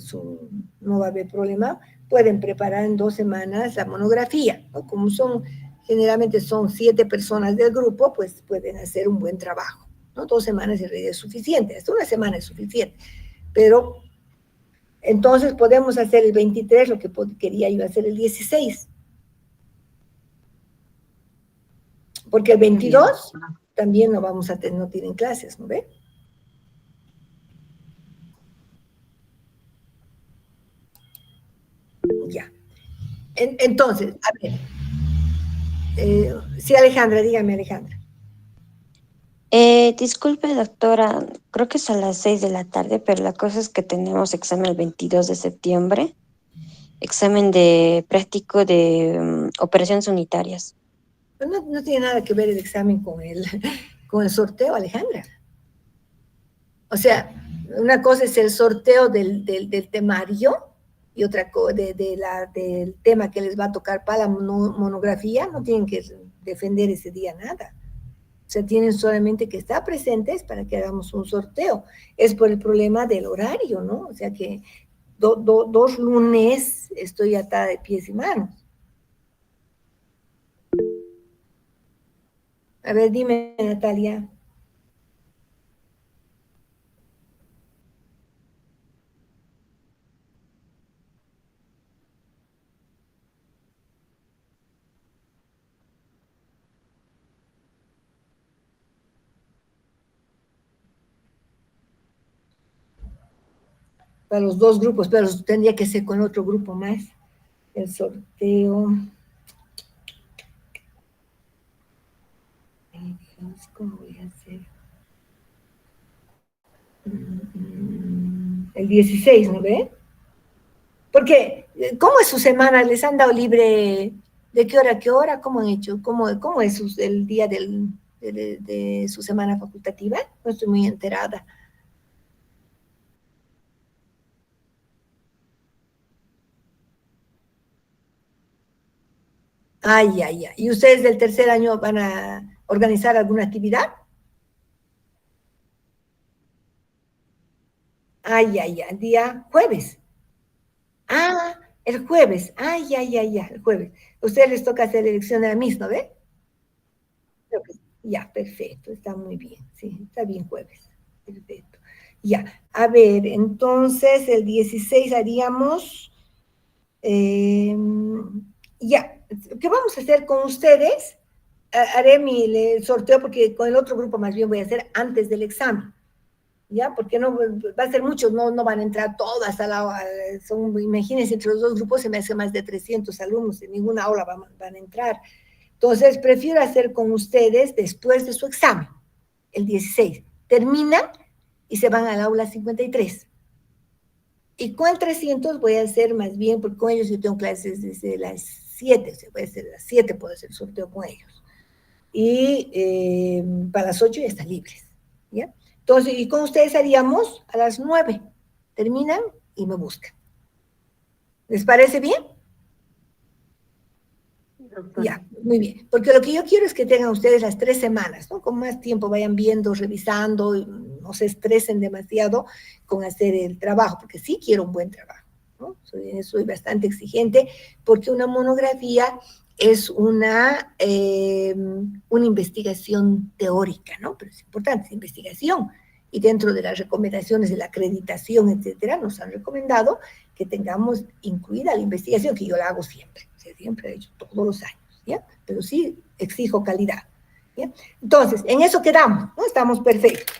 no va a haber problema, pueden preparar en 2 semanas la monografía, ¿no? Como generalmente son 7 personas del grupo, pues pueden hacer un buen trabajo, ¿no? 2 semanas en realidad es suficiente, hasta 1 semana es suficiente, pero entonces podemos hacer el 23, lo que quería yo hacer el 16. Porque el 22 también no vamos a tener, no tienen clases, ¿no ve? Ya. Entonces, a ver. Sí, Alejandra, dígame, Alejandra. Disculpe, doctora, creo que es a las 6 de la tarde, pero la cosa es que tenemos examen el 22 de septiembre, examen de práctico de operaciones unitarias. No tiene nada que ver el examen con el sorteo, Alejandra. O sea, una cosa es el sorteo del temario y otra cosa del tema que les va a tocar para la monografía, no tienen que defender ese día nada. O sea, tienen solamente que estar presentes para que hagamos un sorteo. Es por el problema del horario, ¿no? O sea que 2 lunes estoy atada de pies y manos. A ver, dime, Natalia. Para los 2 grupos, pero tendría que ser con otro grupo más. El sorteo. Ay, Dios, ¿cómo voy a hacer? El 16, ¿no ve? Porque, ¿cómo es su semana? ¿Les han dado libre de qué hora a qué hora? ¿Cómo han hecho? ¿Cómo es el día de su semana facultativa? No estoy muy enterada. Ay. ¿Y ustedes del tercer año van a organizar alguna actividad? El día jueves. Ah, el jueves. Ya, el jueves. A ustedes les toca hacer elección de la misma, ¿ve? Creo que ya, perfecto, está muy bien, sí, está bien jueves, perfecto. Ya, a ver, entonces el 16 haríamos Ya, ¿qué vamos a hacer con ustedes? Haré el sorteo porque con el otro grupo más bien voy a hacer antes del examen. ¿Ya? Porque no va a ser muchos, no van a entrar todas imagínense, entre los dos grupos se me hace más de 300 alumnos, en ninguna aula van a entrar. Entonces, prefiero hacer con ustedes después de su examen, el 16. Terminan y se van al aula 53. Y con el 300 voy a hacer más bien, porque con ellos yo tengo clases desde las 7, se puede hacer a las 7, puedo hacer el sorteo con ellos. Y para las 8 ya están libres, ¿ya? Entonces, y con ustedes haríamos a las 9. Terminan y me buscan. ¿Les parece bien? Ya, muy bien. Porque lo que yo quiero es que tengan ustedes las 3 semanas, ¿no? Con más tiempo vayan viendo, revisando, no se estresen demasiado con hacer el trabajo, porque sí quiero un buen trabajo, ¿no? Soy bastante exigente, porque una monografía es una investigación teórica, ¿no? Pero es importante, es investigación. Y dentro de las recomendaciones de la acreditación, etcétera, nos han recomendado que tengamos incluida la investigación, que yo la hago siempre. O sea, siempre he hecho todos los años, ¿ya? Pero sí exijo calidad, ¿ya? Entonces, en eso quedamos, ¿no? Estamos perfectos.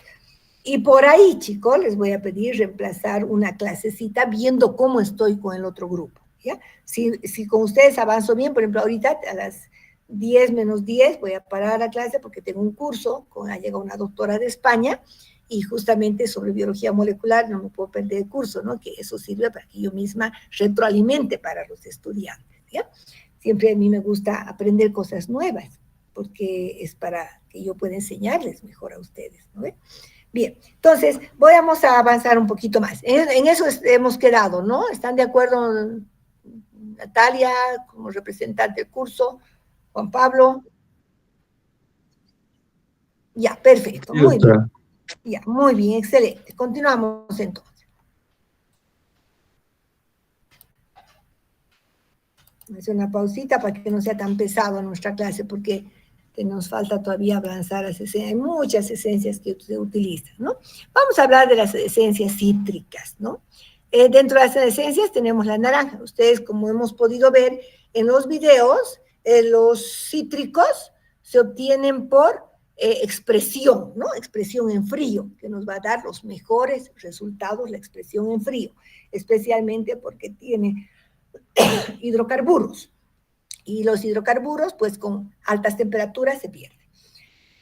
Y por ahí, chicos, les voy a pedir reemplazar una clasecita viendo cómo estoy con el otro grupo, ¿ya? Si con ustedes avanzo bien, por ejemplo, ahorita a las 10 menos 10 voy a parar la clase porque tengo un curso, ha llegado una doctora de España, y justamente sobre biología molecular no me puedo perder el curso, ¿no? Que eso sirve para que yo misma retroalimente para los estudiantes, ¿ya? Siempre a mí me gusta aprender cosas nuevas, porque es para que yo pueda enseñarles mejor a ustedes, ¿no? Bien, entonces, vamos a avanzar un poquito más. En eso hemos quedado, ¿no? ¿Están de acuerdo, Natalia, como representante del curso? Juan Pablo. Ya, perfecto, Sí, muy bien. doctora. Ya, muy bien, excelente. Continuamos entonces. Hacer una pausita para que no sea tan pesado nuestra clase, porque nos falta todavía avanzar las esencias. Hay muchas esencias que se utilizan, ¿no? Vamos a hablar de las esencias cítricas, ¿no? Dentro de las esencias tenemos la naranja. Ustedes, como hemos podido ver en los videos, los cítricos se obtienen por expresión, ¿no? Expresión en frío, que nos va a dar los mejores resultados, la expresión en frío, especialmente porque tiene hidrocarburos. Y los hidrocarburos, pues con altas temperaturas se pierden.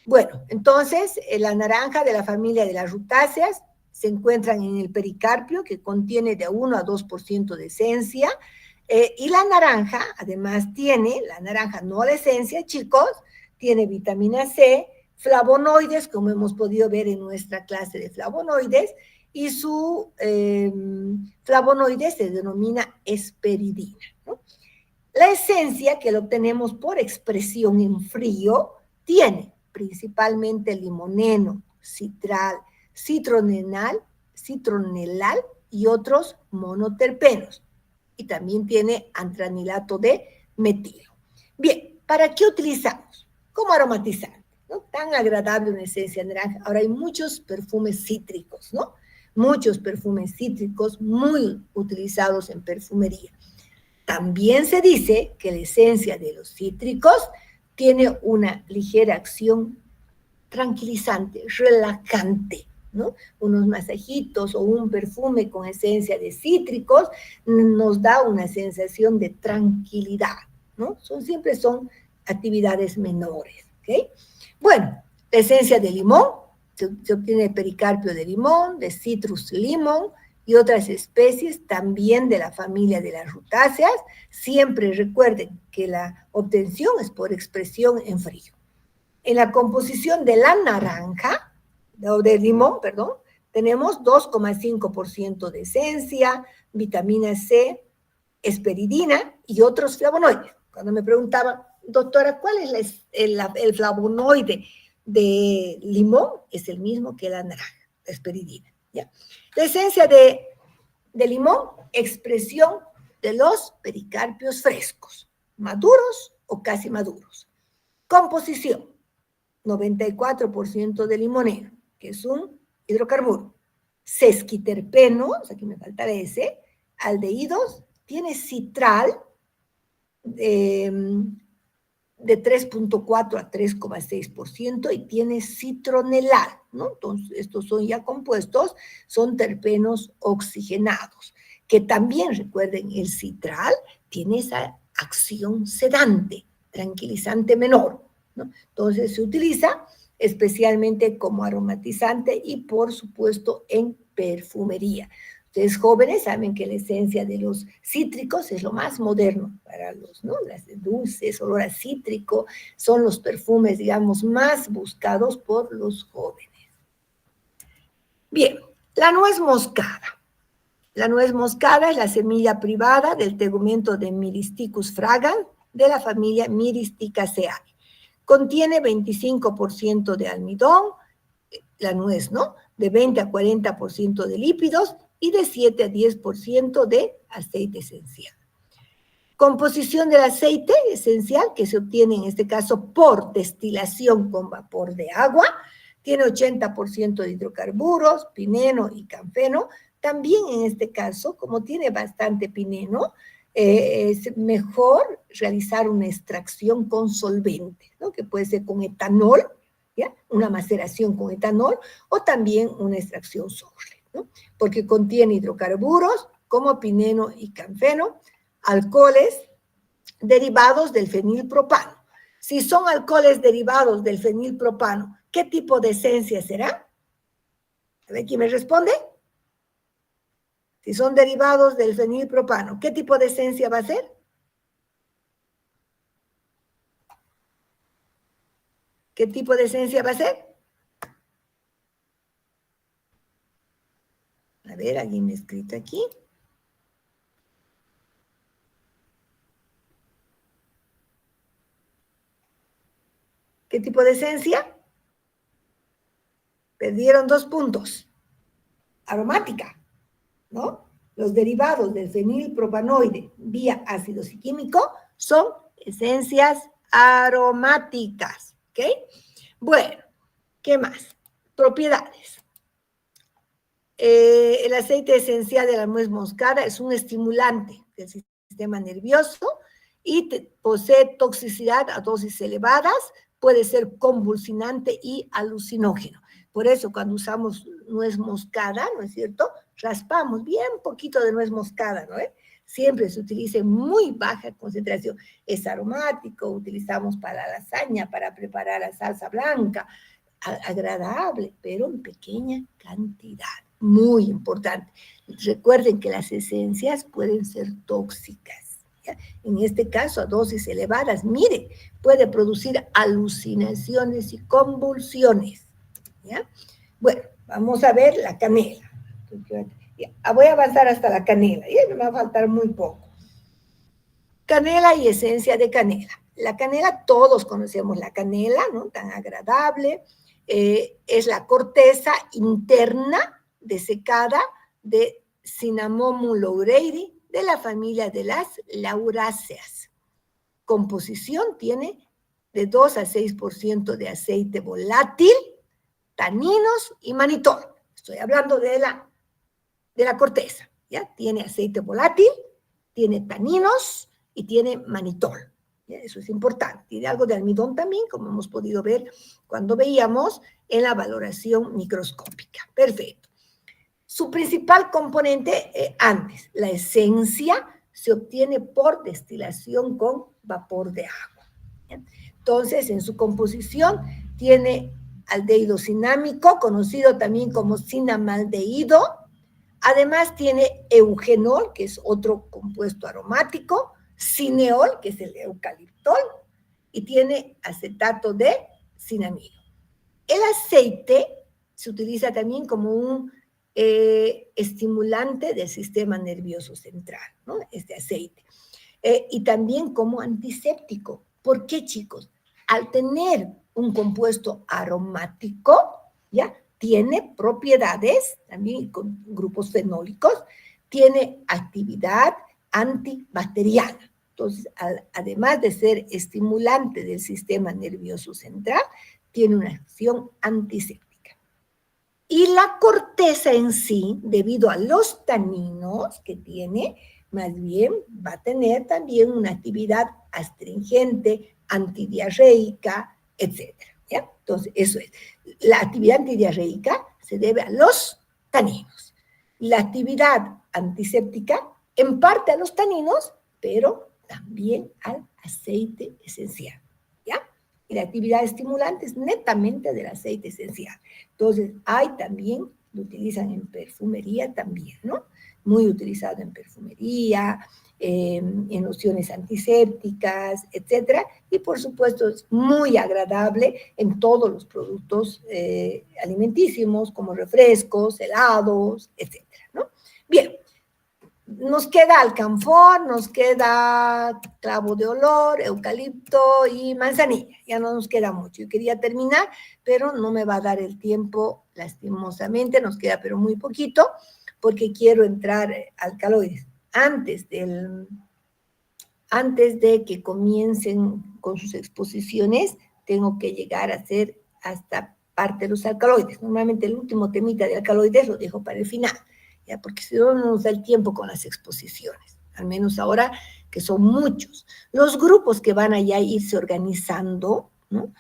Bueno, entonces, la naranja de la familia de las rutáceas se encuentran en el pericarpio, que contiene de 1 a 2% de esencia, y la naranja, además tiene, la naranja no la esencia, chicos, tiene vitamina C, flavonoides, como hemos podido ver en nuestra clase de flavonoides, y su flavonoide se denomina hesperidina, ¿no? La esencia, que lo obtenemos por expresión en frío, tiene principalmente limoneno, citral, citronelal y otros monoterpenos. Y también tiene antranilato de metilo. Bien, ¿para qué utilizamos? Como aromatizante, ¿no? Tan agradable una esencia naranja. Ahora hay muchos perfumes cítricos, ¿no? Muchos perfumes cítricos muy utilizados en perfumería. También se dice que la esencia de los cítricos tiene una ligera acción tranquilizante, relajante, ¿no? Unos masajitos o un perfume con esencia de cítricos nos da una sensación de tranquilidad, ¿no? Siempre son actividades menores, ¿ok? Bueno, la esencia de limón se obtiene de pericarpio de limón, de citrus limón y otras especies también de la familia de las rutáceas. Siempre recuerden que la obtención es por expresión en frío. En la composición de la naranja, o del limón, perdón, tenemos 2,5% de esencia, vitamina C, hesperidina y otros flavonoides. Cuando me preguntaban, doctora, ¿cuál es el flavonoide de limón? Es el mismo que la naranja, la hesperidina, ¿ya? La esencia de limón, expresión de los pericarpios frescos, maduros o casi maduros. Composición, 94% de limoneno, que es un hidrocarburo. Sesquiterpenos, aquí me falta ese, aldehídos tiene citral de 3.4 a 3,6% y tiene citronelal, ¿no? Entonces, estos son ya compuestos, son terpenos oxigenados, que también, recuerden, el citral tiene esa acción sedante, tranquilizante menor, ¿no? Entonces, se utiliza especialmente como aromatizante y, por supuesto, en perfumería. Ustedes jóvenes saben que la esencia de los cítricos es lo más moderno para los, ¿no? Las dulces, olor a cítrico, son los perfumes, digamos, más buscados por los jóvenes. Bien, la nuez moscada. La nuez moscada es la semilla privada del tegumento de Myristicus fragans de la familia Myristicaceae. Contiene 25% de almidón, la nuez, ¿no? De 20 a 40% de lípidos y de 7 a 10% de aceite esencial. Composición del aceite esencial, que se obtiene en este caso por destilación con vapor de agua, tiene 80% de hidrocarburos, pineno y canfeno. También en este caso, como tiene bastante pineno, es mejor realizar una extracción con solvente, ¿no? Que puede ser con etanol, ¿ya? Una maceración con etanol, o también una extracción sobre, ¿no? Porque contiene hidrocarburos como pineno y canfeno, alcoholes derivados del fenilpropano. Si son alcoholes derivados del fenilpropano, ¿qué tipo de esencia será? A ver, ¿quién me responde? Si son derivados del fenilpropano, ¿qué tipo de esencia va a ser? ¿Qué tipo de esencia va a ser? A ver, alguien me ha escrito aquí. ¿Qué tipo de esencia? Perdieron 2 puntos. Aromática, ¿no? Los derivados del fenilpropanoide vía ácido químico son esencias aromáticas, ¿ok? Bueno, ¿qué más? Propiedades. El aceite esencial de la nuez moscada es un estimulante del sistema nervioso y posee toxicidad a dosis elevadas, puede ser convulsionante y alucinógeno. Por eso cuando usamos nuez moscada, ¿no es cierto? Raspamos bien poquito de nuez moscada, ¿no? Siempre se utiliza en muy baja concentración. Es aromático, utilizamos para lasaña, para preparar la salsa blanca, agradable, pero en pequeña cantidad. Muy importante. Recuerden que las esencias pueden ser tóxicas, ¿ya? En este caso, a dosis elevadas, mire, puede producir alucinaciones y convulsiones, ¿ya? Bueno, vamos a ver la canela. Voy a avanzar hasta la canela, y me va a faltar muy poco. Canela y esencia de canela. La canela, todos conocemos la canela, ¿no? Tan agradable. Es la corteza interna desecada de Cinnamomum loureiri de la familia de las lauráceas. Composición tiene de 2 a 6% de aceite volátil, taninos y manitol. Estoy hablando de la corteza, ¿ya? Tiene aceite volátil, tiene taninos y tiene manitol. ¿Ya? Eso es importante. Tiene algo de almidón también, como hemos podido ver cuando veíamos en la valoración microscópica. Perfecto. Su principal componente, antes, la esencia, se obtiene por destilación con vapor de agua, ¿ya? Entonces, en su composición tiene aldehído cinámico, conocido también como cinamaldehído. Además tiene eugenol, que es otro compuesto aromático, cineol, que es el eucaliptol, y tiene acetato de cinamilo. El aceite se utiliza también como un estimulante del sistema nervioso central, ¿no? Este aceite. Y también como antiséptico. ¿Por qué, chicos? Al tener un compuesto aromático, ¿ya? Tiene propiedades, también con grupos fenólicos, tiene actividad antibacteriana. Entonces, además de ser estimulante del sistema nervioso central, tiene una acción antiséptica. Y la corteza en sí, debido a los taninos que tiene, más bien va a tener también una actividad astringente, antidiarreica, etcétera, ¿ya? Entonces, eso es. La actividad antidiarreica se debe a los taninos. La actividad antiséptica, en parte a los taninos, pero también al aceite esencial, ¿ya? Y la actividad estimulante es netamente del aceite esencial. Entonces, hay también, lo utilizan en perfumería también, ¿no? Muy utilizado en perfumería, en lociones antisépticas, etcétera, y por supuesto es muy agradable en todos los productos alimentísimos, como refrescos, helados, etcétera, ¿no? Bien, nos queda alcanfor, nos queda clavo de olor, eucalipto y manzanilla. Ya no nos queda mucho. Yo quería terminar, pero no me va a dar el tiempo, lastimosamente, nos queda pero muy poquito, porque quiero entrar alcaloides. Antes de que comiencen con sus exposiciones, tengo que llegar a hacer hasta parte de los alcaloides. Normalmente el último temita de alcaloides lo dejo para el final, ¿ya? Porque si no, no nos da el tiempo con las exposiciones, al menos ahora que son muchos. Los grupos que van allá a irse organizando, ¿no?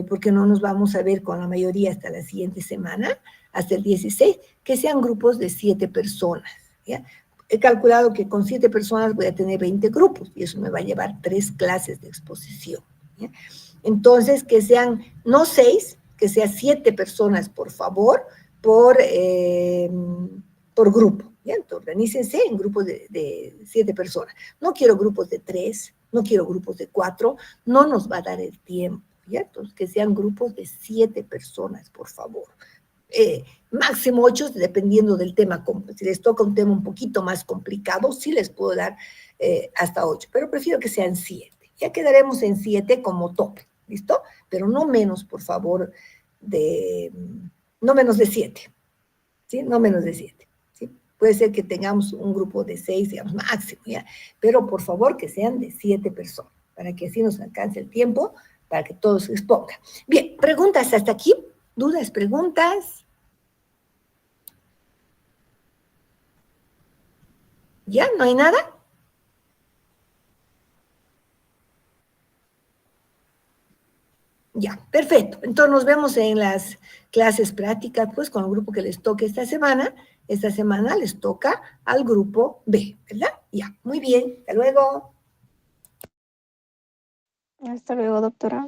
Porque no nos vamos a ver con la mayoría hasta la siguiente semana, hasta el 16, que sean grupos de 7 personas, ¿ya? He calculado que con 7 personas voy a tener 20 grupos y eso me va a llevar 3 clases de exposición, ¿ya? Entonces, que sean no 6, que sean 7 personas, por favor, por grupo, ¿ya? Entonces, organícense en grupos de 7 personas. No quiero grupos de 3, no quiero grupos de 4, no nos va a dar el tiempo, ¿ya? Entonces, que sean grupos de 7 personas, por favor. Máximo 8, dependiendo del tema. Si les toca un tema un poquito más complicado, sí les puedo dar hasta 8, pero prefiero que sean 7. Ya quedaremos en 7 como tope, ¿listo? Pero no menos, por favor, no menos de 7, ¿sí? No menos de 7, ¿sí? Puede ser que tengamos un grupo de 6, digamos, máximo, ¿ya? Pero por favor que sean de 7 personas, para que así nos alcance el tiempo, para que todos se expongan. Bien, ¿preguntas hasta aquí? ¿Dudas, preguntas? ¿Ya? ¿No hay nada? Ya, perfecto. Entonces nos vemos en las clases prácticas, pues, con el grupo que les toque esta semana. Esta semana les toca al grupo B, ¿verdad? Ya, muy bien. Hasta luego. Hasta luego, doctora.